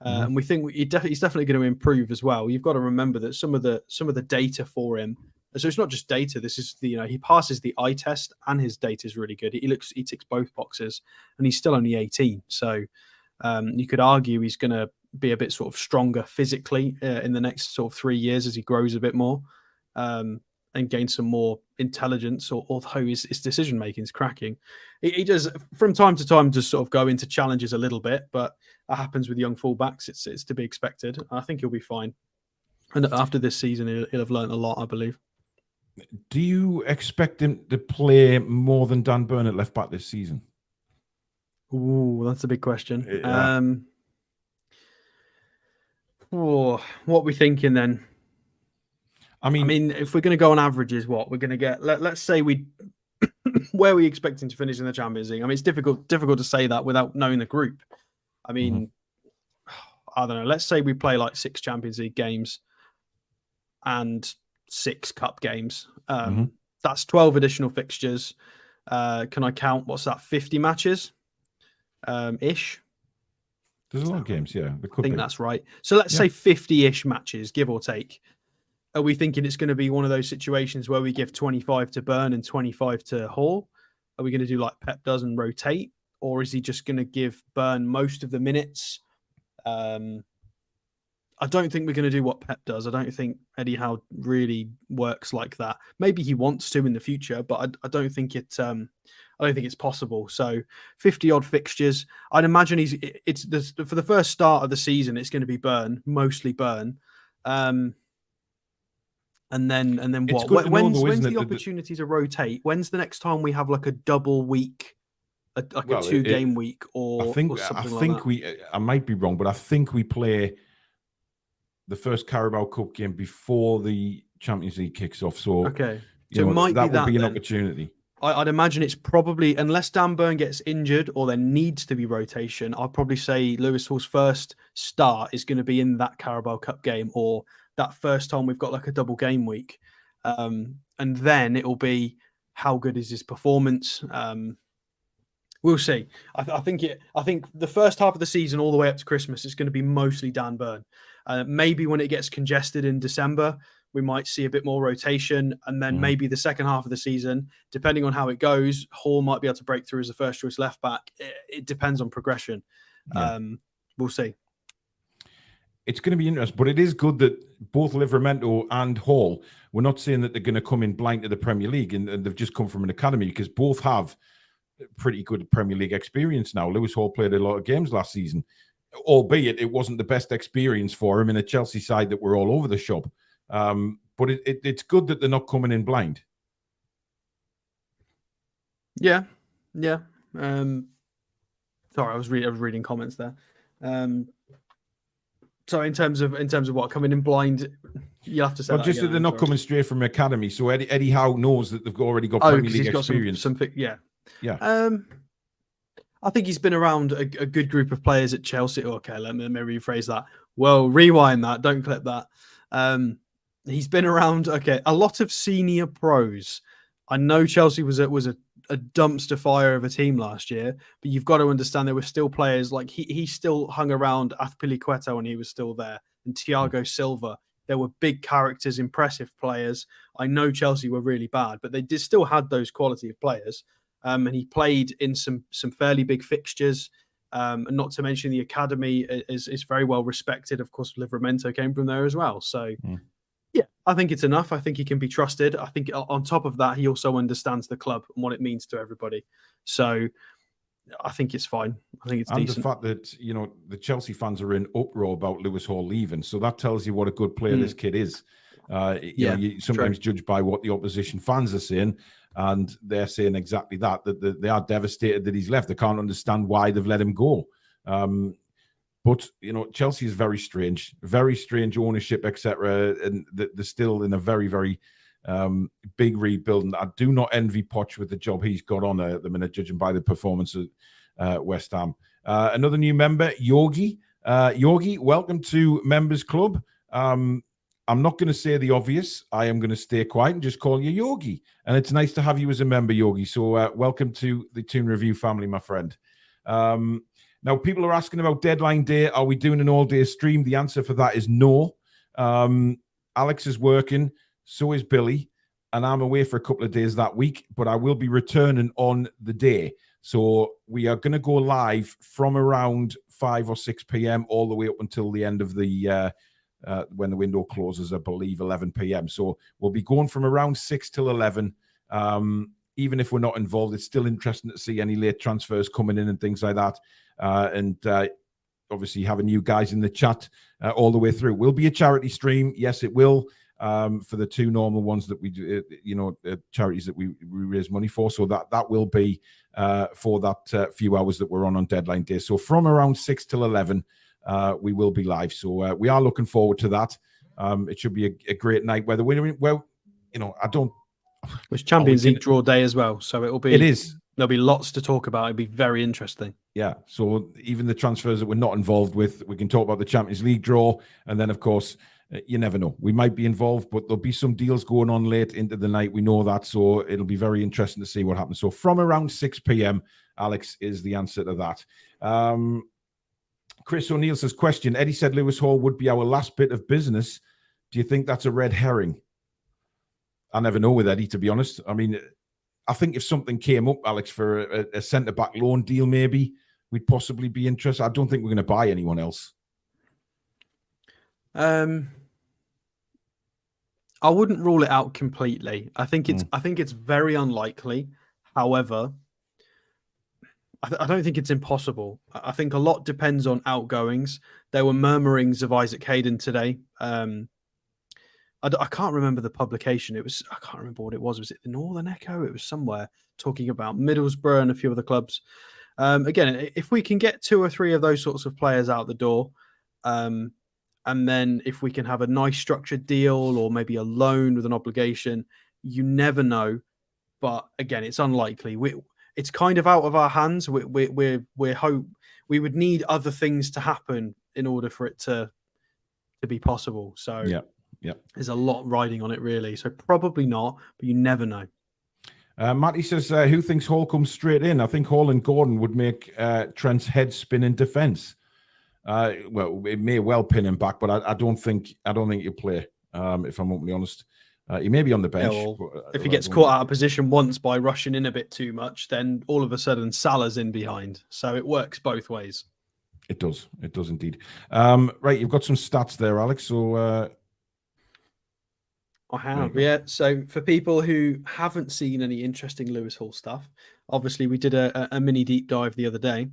And we think he's definitely going to improve as well. You've got to remember that some of the data for him. So it's not just data. This is he passes the eye test, and his data is really good. He ticks both boxes, and he's still only 18. So you could argue he's going to be a bit sort of stronger physically in the next sort of 3 years as he grows a bit more. And gain some more intelligence, although his decision making is cracking. He does from time to time just sort of go into challenges a little bit, but that happens with young fullbacks. It's to be expected. I think he'll be fine. And after this season, he'll have learned a lot, I believe. Do you expect him to play more than Dan Burn at left back this season? Ooh, that's a big question. Yeah. What are we thinking then? I mean, if we're going to go on averages, what we're going to get, let's say where are we expecting to finish in the Champions League? I mean, it's difficult to say that without knowing the group. I mean, I don't know. Let's say we play like 6 Champions League games and 6 cup games. That's 12 additional fixtures. Can I count? What's that? 50 matches, ish. There's a lot of games, yeah. I think that's right. So let's say 50-ish matches, give or take. Are we thinking it's going to be one of those situations where we give 25 to Burn and 25 to Hall? Are we going to do like Pep does and rotate? Or is he just going to give Burn most of the minutes? I don't think we're going to do what Pep does. I don't think Eddie Howe really works like that. Maybe he wants to in the future, but I don't think it's possible. So 50 odd fixtures. I'd imagine for the first start of the season, it's going to be Burn, mostly Burn. And then what? When's the opportunity to rotate? When's the next time we have like a double week, a 2-game week, or I might be wrong, but I think we play the first Carabao Cup game before the Champions League kicks off. So okay, so it might that be would be an opportunity. I'd imagine it's probably, unless Dan Burn gets injured or there needs to be rotation, I'd probably say Lewis Hall's first start is going to be in that Carabao Cup game, or that first time we've got like a double game week. And then it'll be how good is his performance. We'll see. I think the first half of the season all the way up to Christmas is going to be mostly Dan Burn. Maybe when it gets congested in December, we might see a bit more rotation. And then maybe the second half of the season, depending on how it goes, Hall might be able to break through as a first choice left back. It depends on progression. Yeah. We'll see. It's going to be interesting, but it is good that both Livramento and Hall, we're not saying that they're going to come in blind to the Premier League and they've just come from an academy, because both have pretty good Premier League experience now. Lewis Hall played a lot of games last season, albeit it wasn't the best experience for him in a Chelsea side that were all over the shop. But it's good that they're not coming in blind. Yeah. Sorry, I was reading comments there. So in terms of what, coming in blind, you have to say. Well, just that they're not coming straight from academy. So Eddie Howe knows that they've already got Premier League experience. Yeah. I think he's been around a good group of players at Chelsea. Okay, let me rephrase that. Well, rewind that. Don't clip that. He's been around a lot of senior pros. I know Chelsea was a dumpster fire of a team last year, but you've got to understand there were still players like he still hung around Azpilicueta when he was still there, and Thiago Silva There were big characters, impressive players. I know Chelsea were really bad, but they still had those quality of players. And he played in some fairly big fixtures. And not to mention the academy is very well respected. Of course, Livramento came from there as well. So, yeah, I think it's enough. I think he can be trusted. I think on top of that, he also understands the club and what it means to everybody. So I think it's fine. I think it's and decent. the fact that, you know, the Chelsea fans are in uproar about Lewis Hall leaving. So that tells you what a good player this kid is. You know, you sometimes judge by what the opposition fans are saying, and they're saying exactly that they are devastated that he's left. They can't understand why they've let him go. But, you know, Chelsea is very strange ownership, etc. And they're still in a very, very big rebuild. And I do not envy Poch with the job he's got on at the minute, judging by the performance at West Ham. Another new member, Yogi. Yogi, welcome to Members Club. I'm not going to say the obvious. I am going to stay quiet and just call you Yogi. And it's nice to have you as a member, Yogi. So welcome to the Toon Review family, my friend. Now, people are asking about deadline day. Are we doing an all-day stream? The answer for that is no. Alex is working. So is Billy. And I'm away for a couple of days that week. But I will be returning on the day. So we are going to go live from around 5 or 6 p.m. all the way up until the end of the... when the window closes, I believe 11 p.m. So we'll be going from around 6 till 11. Even if we're not involved, it's still interesting to see any late transfers coming in and things like that. And obviously having you guys in the chat all the way through. Will be a charity stream. Yes, it will. For the two normal ones that we do, you know, charities that we raise money for. So that will be for that few hours that we're on deadline day. So from around 6 till 11, we will be live. So we are looking forward to that. It should be a great night. Well, you know, I don't... It's Champions League draw day as well. So it'll be... It is. There'll be lots to talk about. It'll be very interesting. Yeah. So even the transfers that we're not involved with, we can talk about the Champions League draw. And then, of course, you never know. We might be involved, but there'll be some deals going on late into the night. We know that. So it'll be very interesting to see what happens. So from around 6 p.m., Alex, is the answer to that. Chris O'Neill says, question, Eddie said Lewis Hall would be our last bit of business. Do you think that's a red herring? I never know with Eddie, to be honest. I mean, I think if something came up, Alex, for a centre-back loan deal, maybe we'd possibly be interested. I don't think we're going to buy anyone else. I wouldn't rule it out completely. I think it's very unlikely. However, I don't think it's impossible. I think a lot depends on outgoings. There were murmurings of Isaac Hayden today. I can't remember the publication. I can't remember what it was. Was it the Northern Echo? It was somewhere talking about Middlesbrough and a few other clubs. Again, if we can get 2 or 3 of those sorts of players out the door, and then if we can have a nice structured deal or maybe a loan with an obligation, you never know. But again, it's unlikely. It's kind of out of our hands. We would need other things to happen in order for it to be possible. So yeah, there's a lot riding on it, really. So probably not, but you never know. Matty says, who thinks Hall comes straight in? I think Hall and Gordon would make Trent's head spin in defence. Well, it may well pin him back, but I don't think he'll play. If I'm openly honest. He may be on the bench. Yeah, well, if he gets caught out of position once by rushing in a bit too much, then all of a sudden Salah's in behind. So it works both ways. It does indeed. Right, you've got some stats there, Alex. So I have, yeah. So for people who haven't seen any interesting Lewis Hall stuff, obviously we did a mini deep dive the other day.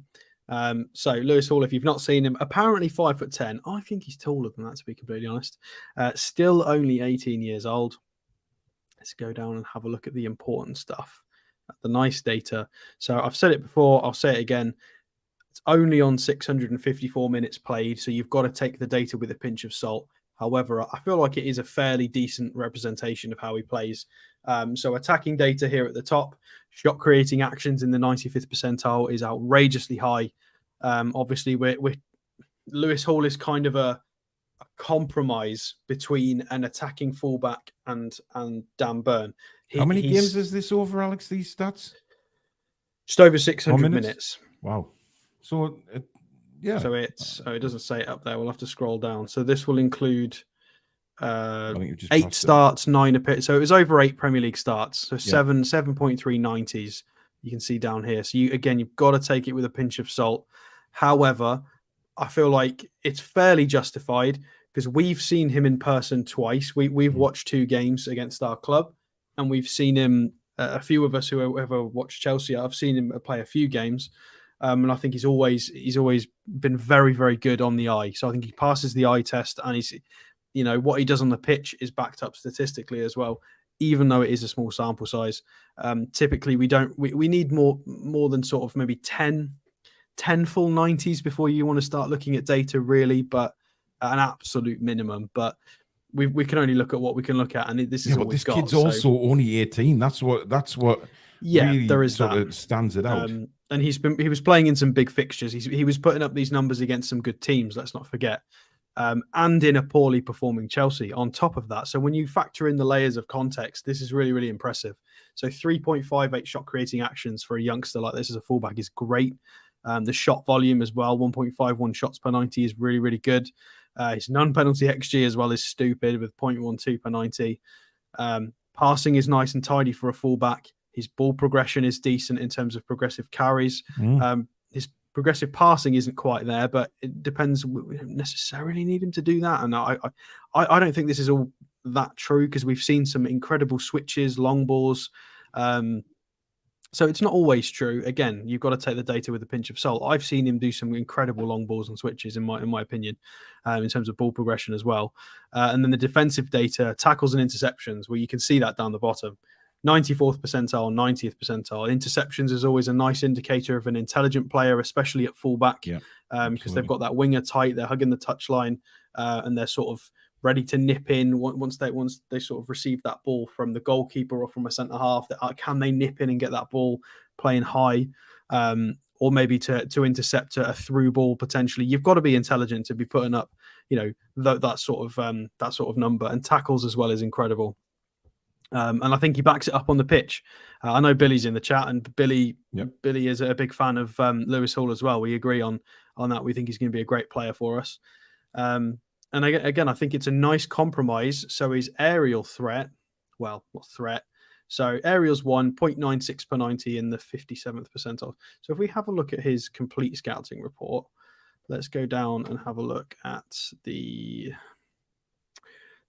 So Lewis Hall, if you've not seen him, apparently 5'10". I think he's taller than that, to be completely honest. Still only 18 years old. Let's go down and have a look at the important stuff, the nice data. So I've said it before, I'll say it again. It's only on 654 minutes played, so you've got to take the data with a pinch of salt. However, I feel like it is a fairly decent representation of how he plays. So attacking data here at the top, shot creating actions in the 95th percentile is outrageously high. Obviously, Lewis Hall is kind of a compromise between an attacking fullback and Dan Burn. How many games is this over, Alex, these stats? Just over 600 minutes. Wow. So, yeah. So it doesn't say it up there. We'll have to scroll down. So this will include I think you've just 8 passed it. starts, 9 appearances. So it was over 8 Premier League starts. So Yeah. 7.3 90s. You can see down here. So you've got to take it with a pinch of salt. However, I feel like it's fairly justified because we've seen him in person twice. We've watched 2 games against our club, and we've seen him. A few of us who ever watched Chelsea, I've seen him play a few games, and I think he's always been very, very good on the eye. So I think he passes the eye test, and he's, what he does on the pitch is backed up statistically as well. Even though it is a small sample size, typically we need more than sort of maybe 10 full 90s before you want to start looking at data really, but an absolute minimum. But we can only look at what we can look at, and this is all we've got. Kid's also only 18. That's what really there is sort that. of stands it out. And he was playing in some big fixtures. He was putting up these numbers against some good teams. Let's not forget. And in a poorly performing Chelsea on top of that. So when you factor in the layers of context, this is really, really impressive. So 3.58 shot creating actions for a youngster like this as a fullback is great. The shot volume as well, 1.51 shots per 90 is really, really good. His non-penalty XG as well is stupid with 0.12 per 90. Passing is nice and tidy for a fullback. His ball progression is decent in terms of progressive carries. His progressive passing isn't quite there, but it depends. We don't necessarily need him to do that. And I don't think this is all that true because we've seen some incredible switches, long balls. So it's not always true. Again, you've got to take the data with a pinch of salt. I've seen him do some incredible long balls and switches, in my opinion, in terms of ball progression as well. And then the defensive data, tackles and interceptions, where you can see that down the bottom. 94th percentile, 90th percentile. Interceptions is always a nice indicator of an intelligent player, especially at fullback, because they've got that winger tight, they're hugging the touchline, and they're sort of ready to nip in once they sort of receive that ball from the goalkeeper or from a centre half. Can they nip in and get that ball playing high, or maybe to intercept a through ball potentially? You've got to be intelligent to be putting up, that sort of number. And tackles as well is incredible. And I think he backs it up on the pitch. I know Billy's in the chat, and Billy is a big fan of Lewis Hall as well. We agree on that. We think he's going to be a great player for us. And again, I think it's a nice compromise. So his aerial threat, well, what threat? So aerial's 1.96 per 90 in the 57th percentile. So if we have a look at his complete scouting report, let's go down and have a look at the...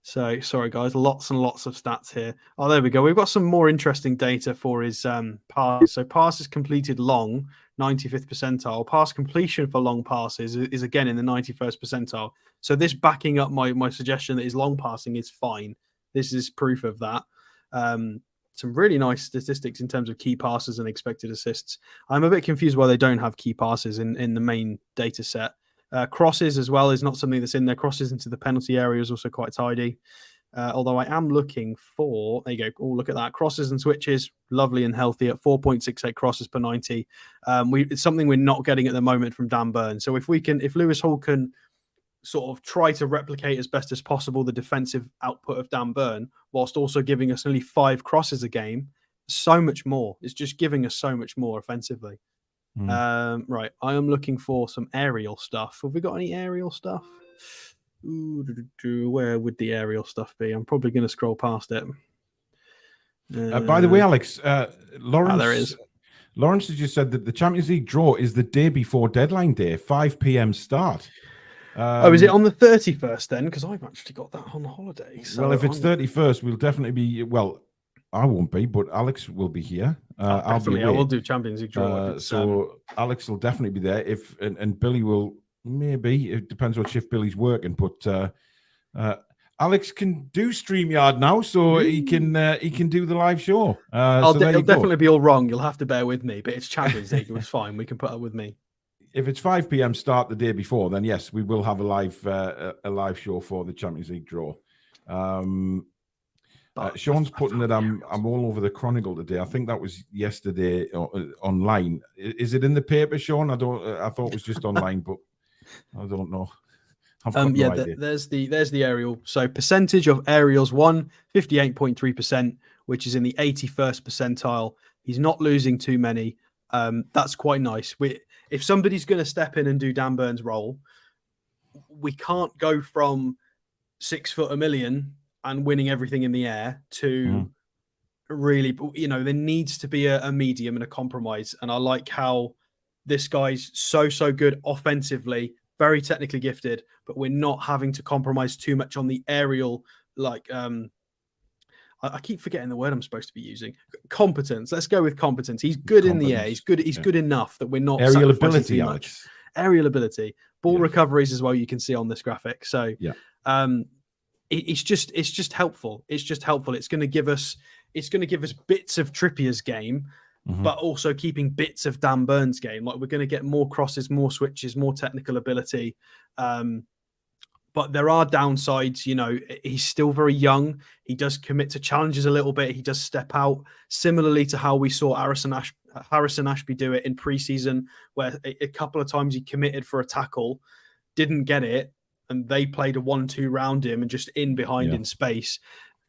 So, sorry, guys, lots and lots of stats here. Oh, there we go. We've got some more interesting data for his passes. So passes completed long, 95th percentile. Pass completion for long passes is again in the 91st percentile. So this backing up my suggestion that his long passing is fine. This is proof of that. Some really nice statistics in terms of key passes and expected assists. I'm a bit confused why they don't have key passes in the main data set. Crosses as well is not something that's in there. Crosses into the penalty area is also quite tidy. Although I am looking for, there you go. Oh, look at that. Crosses and switches, lovely and healthy at 4.68 crosses per 90. It's something we're not getting at the moment from Dan Burn. So if Lewis Hall can sort of try to replicate as best as possible the defensive output of Dan Burn, whilst also giving us only 5 crosses a game, so much more. It's just giving us so much more offensively. Right, I am looking for some aerial stuff. Have we got any aerial stuff? Where would the aerial stuff be? I'm probably going to scroll past it. By the way, Alex, Lawrence, there is. Lawrence has just said that the Champions League draw is the day before deadline day, 5 p.m. start. Is it on the 31st then? Because I've actually got that on holiday. So well, if it's 31st, we'll definitely be... Well, I won't be, but Alex will be here. I will do Champions League draw. Alex will definitely be there. And Billy will maybe. It depends what shift Billy's working. But Alex can do StreamYard now, so he can do the live show. It'll definitely be all wrong. You'll have to bear with me, but it's Champions League. It was fine. We can put up with me. If it's 5 p.m. start the day before, then yes, we will have a live show for the Champions League draw. Sean's putting that I'm all over the Chronicle today. I think that was yesterday online. Is it in the paper, Sean? I thought it was just online, but I don't know. There's the aerial. So percentage of aerials won, 58.3%, which is in the 81st percentile. He's not losing too many. That's quite nice. If somebody's going to step in and do Dan Burn's role, we can't go from $6 and winning everything in the air to really, there needs to be a medium and a compromise. And I like how this guy's so good offensively, very technically gifted, but we're not having to compromise too much on the aerial, I keep forgetting the word I'm supposed to be using. Competence. Let's go with competence. He's good in the air. He's good. He's good enough that we're not aerial sacrificing ability, too much. Alex. Aerial ability, ball recoveries as well. You can see on this graphic. So, it's just helpful. It's just helpful. It's going to give us bits of Trippier's game, but also keeping bits of Dan Burns' game. Like, we're going to get more crosses, more switches, more technical ability. But there are downsides. He's still very young. He does commit to challenges a little bit. He does step out, similarly to how we saw Harrison Ashby do it in preseason, where a couple of times he committed for a tackle, didn't get it, and they played a 1-2 round him and just in behind in space.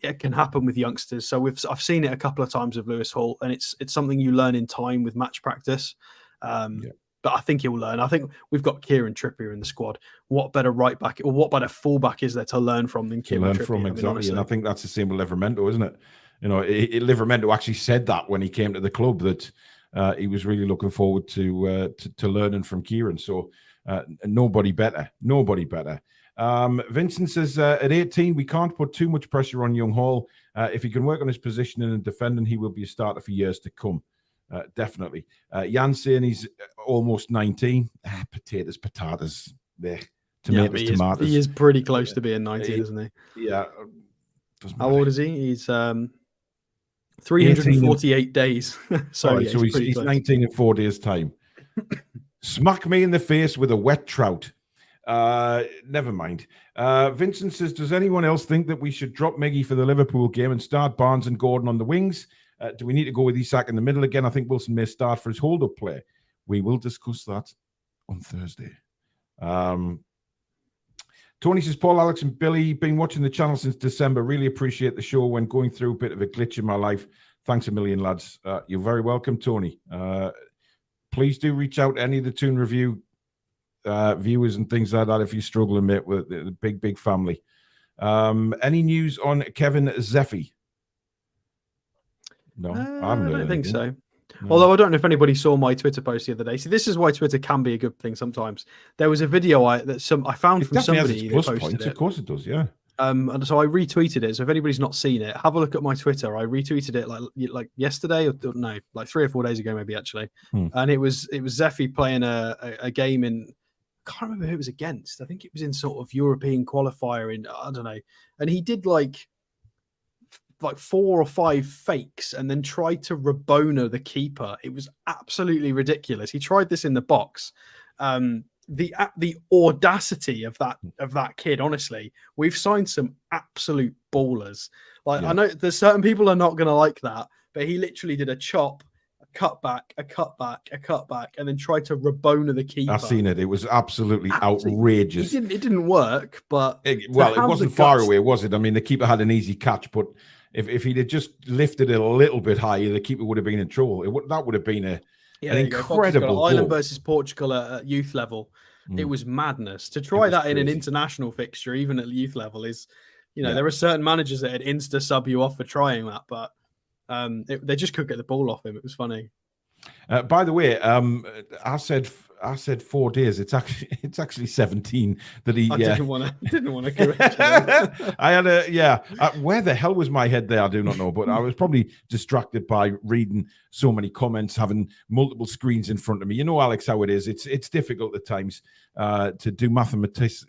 It can happen with youngsters. So I've seen it a couple of times with Lewis Hall, and it's something you learn in time with match practice. But I think he'll learn. I think we've got Kieran Trippier in the squad. What better right back or what better fullback is there to learn from than Kieran Trippier? Exactly. And I think that's the same with Livramento, isn't it? Livramento actually said that when he came to the club, that he was really looking forward to learning from Kieran. So nobody better. Vincent says, at 18, we can't put too much pressure on young Hall. If he can work on his positioning and defending, he will be a starter for years to come. Definitely. Jan saying he's almost 19. Potatoes. There. Tomatoes. He is pretty close to being 19, isn't he? Yeah. How old is he? He's 348 days. So he's 19 in 4 days' time. Smack me in the face with a wet trout. Never mind. Vincent says, does anyone else think that we should drop Miggy for the Liverpool game and start Barnes and Gordon on the wings? Do we need to go with Isak in the middle again? I think Wilson may start for his hold-up play. We will discuss that on Thursday. Tony says, Paul, Alex and Billy, been watching the channel since December. Really appreciate the show when going through a bit of a glitch in my life. Thanks a million, lads. You're very welcome, Tony. Please do reach out to any of the Toon Review viewers and things like that if you're struggling, mate, with the big family. Any news on Kevin Zeffy? No, I don't think so. No. Although I don't know if anybody saw my Twitter post the other day. See, this is why Twitter can be a good thing sometimes. There was a video I found from somebody that posted it. Of course it does, yeah. And so I retweeted it. So if anybody's not seen it, have a look at my Twitter. I retweeted it like yesterday, or no, like 3 or 4 days ago, maybe actually. And it was Zeffy playing a game in, I can't remember who it was against. I think it was in sort of European qualifier in, I don't know. And he did like 4 or 5 fakes and then tried to Rabona the keeper. It was absolutely ridiculous. He tried this in the box. The audacity of that kid, honestly, we've signed some absolute ballers. I know there's certain people are not going to like that, but he literally did a chop, a cutback, and then tried to Rabona the keeper. I've seen it. It was absolutely outrageous. It didn't work, but it wasn't far away, was it? I mean, the keeper had an easy catch, but if he'd have just lifted it a little bit higher, the keeper would have been in trouble. That would have been an incredible goal. Ireland versus Portugal at youth level. It was madness. To try that in an international fixture, even at youth level, is, there are certain managers that had insta sub you off for trying that, but they just couldn't get the ball off him. It was funny. By the way, I said 4 days. It's actually 17 that he. I didn't want to correct you. I had where the hell was my head there? I do not know, but I was probably distracted by reading so many comments, having multiple screens in front of me. You know, Alex, how it is. It's difficult at times to do mathematics.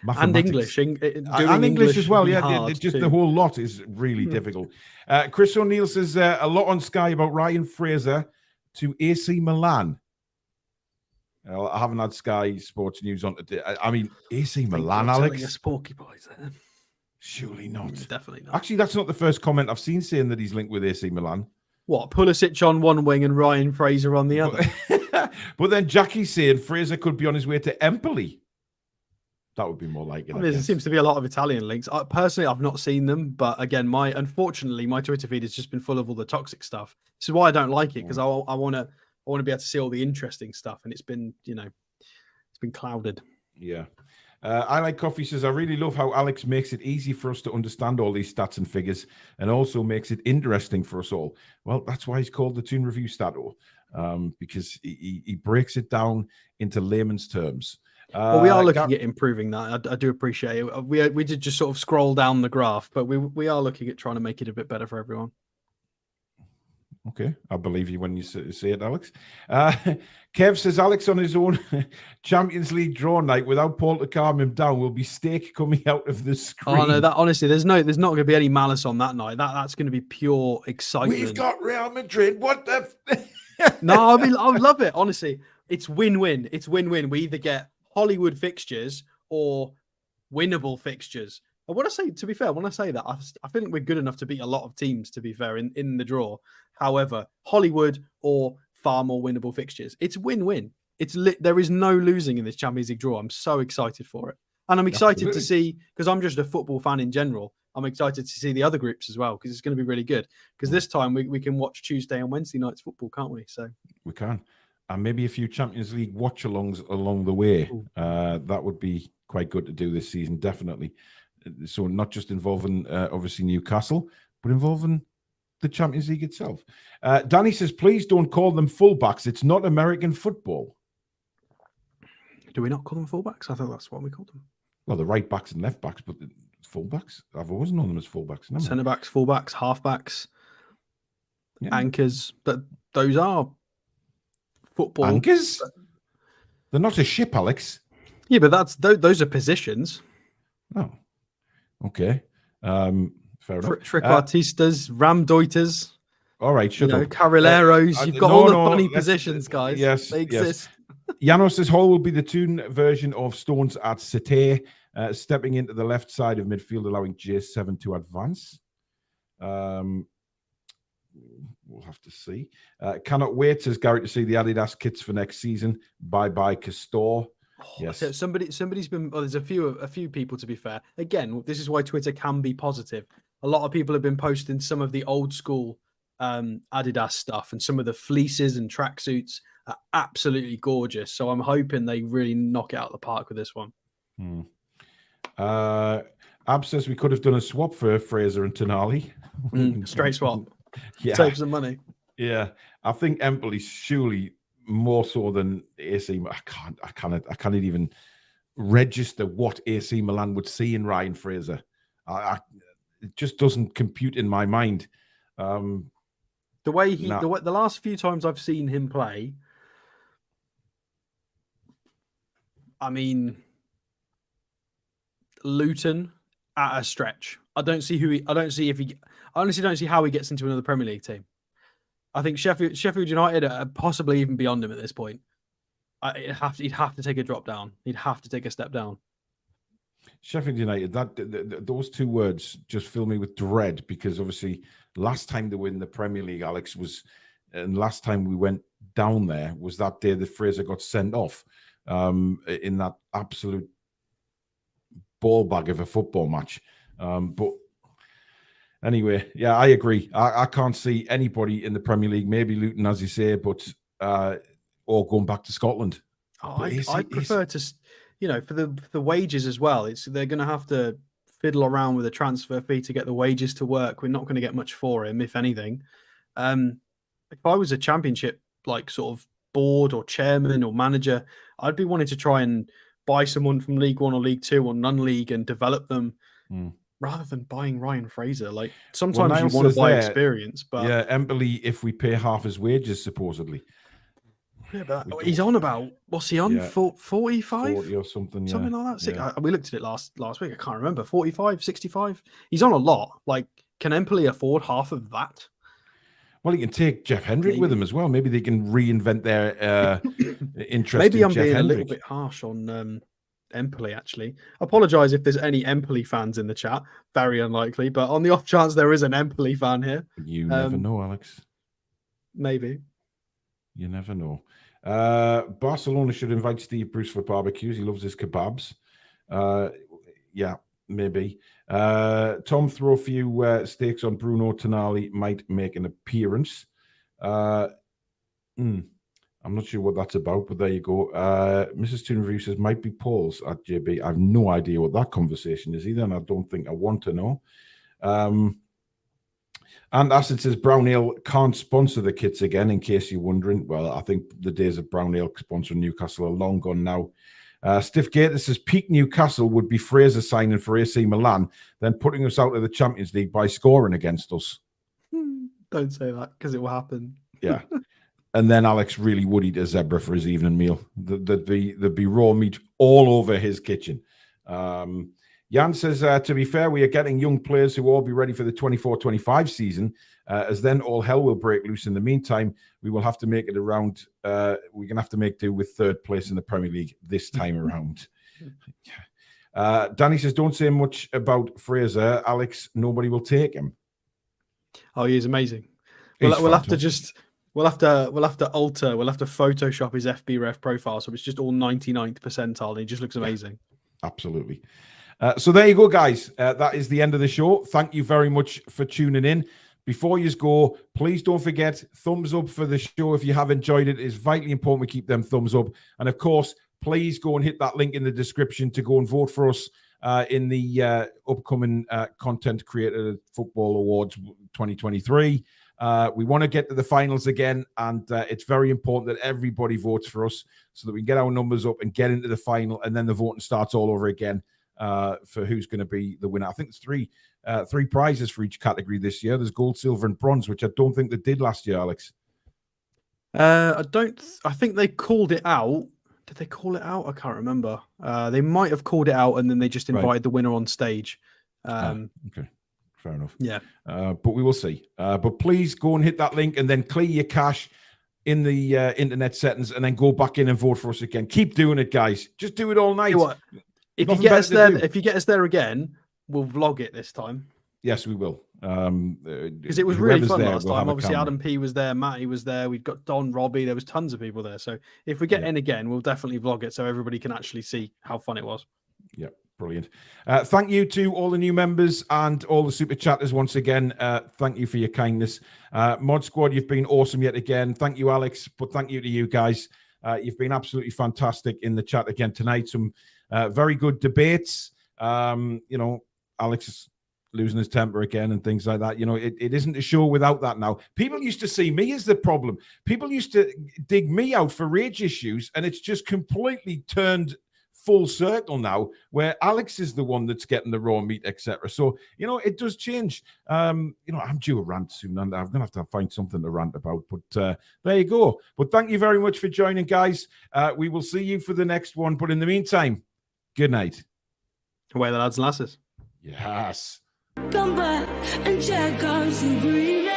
And English. And English as well. Yeah, the whole lot is really difficult. Chris O'Neill says a lot on Sky about Ryan Fraser to AC Milan. I haven't had Sky Sports News on today. I mean, AC Milan, Alex. Porky boys there. Surely not. Definitely not. Actually, that's not the first comment I've seen saying that he's linked with AC Milan. What, Pulisic on one wing and Ryan Fraser on the other? But then Jackie's saying Fraser could be on his way to Empoli. That would be more like it. There seems to be a lot of Italian links. Personally, I've not seen them, but again, unfortunately, my Twitter feed has just been full of all the toxic stuff. This is why I don't like it, because I want to be able to see all the interesting stuff, and it's been, it's been clouded. Yeah. I Like Coffee says, I really love how Alex makes it easy for us to understand all these stats and figures and also makes it interesting for us all. Well, that's why he's called the Toon Review Stato, because he breaks it down into layman's terms. Well, we are looking at improving that. I do appreciate it. We did just sort of scroll down the graph, but we are looking at trying to make it a bit better for everyone. Okay, I believe you when you say it, Alex. Kev says Alex on his own Champions League draw night without Paul to calm him down will be steak coming out of the screen. Oh no, that honestly, there's not going to be any malice on that night. That's going to be pure excitement. We've got Real Madrid. What the? No, I love it. Honestly, it's win-win. It's win-win. We either get Hollywood fixtures or winnable fixtures. And when I say, to be fair, when I say that, I feel like we're good enough to beat a lot of teams, to be fair, in the draw. However, Hollywood or far more winnable fixtures. It's win-win. There is no losing in this Champions League draw. I'm so excited for it. And I'm excited to see, because I'm just a football fan in general, I'm excited to see the other groups as well, because it's going to be really good. Because this time we can watch Tuesday and Wednesday nights football, can't we? So we can. And maybe a few Champions League watch-alongs along the way. That would be quite good to do this season, definitely. So not just involving, obviously, Newcastle, but involving the Champions League itself. Danny says, please don't call them fullbacks. It's not American football. Do we not call them fullbacks? I thought that's what we called them. Well, the right backs and left backs, but the fullbacks, I've always known them as fullbacks. Centre backs, fullbacks, halfbacks, anchors. Those are football. Anchors? They're not a ship, Alex. Yeah, but those are positions. Oh, okay. Fair enough. Trequartistas, Ramdeuters. All right, shut up. Carrileros. You've got all the funny positions, guys. Yes, they exist. Janos says Hall will be the Toon version of Stones at Cite, stepping into the left side of midfield, allowing J7 to advance. We'll have to see. Cannot wait, says Gary, to see the Adidas kits for next season. Bye-bye, Castor. Yes. So somebody's been. Well, there's a few people, to be fair. Again, this is why Twitter can be positive. A lot of people have been posting some of the old school Adidas stuff, and some of the fleeces and tracksuits are absolutely gorgeous. So I'm hoping they really knock it out of the park with this one. Ab says we could have done a swap for Fraser and Tonali. Straight swap. Yeah, save some money. Yeah, I think Empoli surely more so than AC. I can't even register what AC Milan would see in Ryan Fraser. It just doesn't compute in my mind. The way the last few times I've seen him play, I mean, Luton at a stretch. I honestly don't see how he gets into another Premier League team. I think Sheffield United are possibly even beyond him at this point. He'd have to take a drop down. He'd have to take a step down. Sheffield United, those two words just fill me with dread, because obviously last time they were in the Premier League, Alex, and last time we went down there was that day that Fraser got sent off in that absolute ball bag of a football match. But anyway, yeah, I agree. I can't see anybody in the Premier League, maybe Luton, as you say, but or going back to Scotland. I prefer to, for the wages as well. They're going to have to fiddle around with a transfer fee to get the wages to work. We're not going to get much for him, if anything. If I was a Championship sort of board or chairman or manager, I'd be wanting to try and buy someone from League One or League Two or non-league and develop them. Rather than buying Ryan Fraser. Sometimes you want to buy experience, but yeah, Empoli, if we pay half his wages, supposedly. Yeah, but he's on about, what's he on? 45? 40 or something. Yeah. Something like that. Yeah. We looked at it last week. I can't remember. 45, 65. He's on a lot. Can Empoli afford half of that? Well, he can take Jeff Hendrick with him as well. Maybe they can reinvent their interest. Maybe I'm Jeff being Hendrick. a little bit harsh on Empoli, actually. Apologise if there's any Empoli fans in the chat. Very unlikely, but on the off chance there is an Empoli fan here. You never know, Alex. Maybe. You never know. Barcelona should invite Steve Bruce for barbecues. He loves his kebabs. Yeah, maybe. Tom, throw a few stakes on Bruno Tonali might make an appearance. I'm not sure what that's about, but there you go. Mrs. Toon Review says, might be Paul's at JB. I have no idea what that conversation is either, and I don't think I want to know. And Acid says, Brown Ale can't sponsor the kits again, in case you're wondering. Well, I think the days of Brown Ale sponsoring Newcastle are long gone now. Stiff Gator says, peak Newcastle would be Fraser signing for AC Milan, then putting us out of the Champions League by scoring against us. Don't say that, because it will happen. Yeah. And then Alex really would eat a zebra for his evening meal. There'd be raw meat all over his kitchen. Jan says, to be fair, we are getting young players who will all be ready for the 24-25 season, as then all hell will break loose. In the meantime, we will have to make it around. We're going to have to make do with third place in the Premier League this time around. Danny says, don't say much about Fraser. Alex, nobody will take him. Oh, he's amazing. We'll have to Photoshop his FB ref profile so it's just all 99th percentile and he just looks amazing. Absolutely. So there you go, guys. That is the end of the show. Thank you very much for tuning in. Before you go, please don't forget, thumbs up for the show if you have enjoyed it. It's vitally important we keep them thumbs up. And of course, please go and hit that link in the description to go and vote for us in the upcoming Content Creator Football Awards 2023. We want to get to the finals again, and it's very important that everybody votes for us so that we can get our numbers up and get into the final, and then the voting starts all over again for who's going to be the winner. I think it's three prizes for each category this year. There's gold, silver, and bronze, which I don't think they did last year, Alex. I think they called it out. Did they call it out? I can't remember. They might have called it out, and then they just invited the winner on stage. Okay. Fair enough. Yeah. But we will see. But please go and hit that link and then clear your cache in the internet settings and then go back in and vote for us again. Keep doing it, guys. Just do it all night. If you get us there again, we'll vlog it this time. Yes, we will. Because it was really fun last time. Obviously, Adam P was there, Matty was there, we've got Don, Robbie, there was tons of people there. So if we get in again, we'll definitely vlog it so everybody can actually see how fun it was. Yeah. Brilliant. Thank you to all the new members and all the super chatters once again. Thank you for your kindness. Mod Squad, you've been awesome yet again. Thank you, Alex, but thank you to you guys. You've been absolutely fantastic in the chat again tonight. Some very good debates. Alex is losing his temper again and things like that. It isn't a show without that now. People used to see me as the problem. People used to dig me out for rage issues, and it's just completely turned full circle now, where Alex is the one that's getting the raw meat, etc. So it does change. I'm due a rant soon, and I'm gonna have to find something to rant about. But there you go. But thank you very much for joining, guys. We will see you for the next one. But in the meantime, good night. Away the lads and lasses. Yes. Come back and check out some green.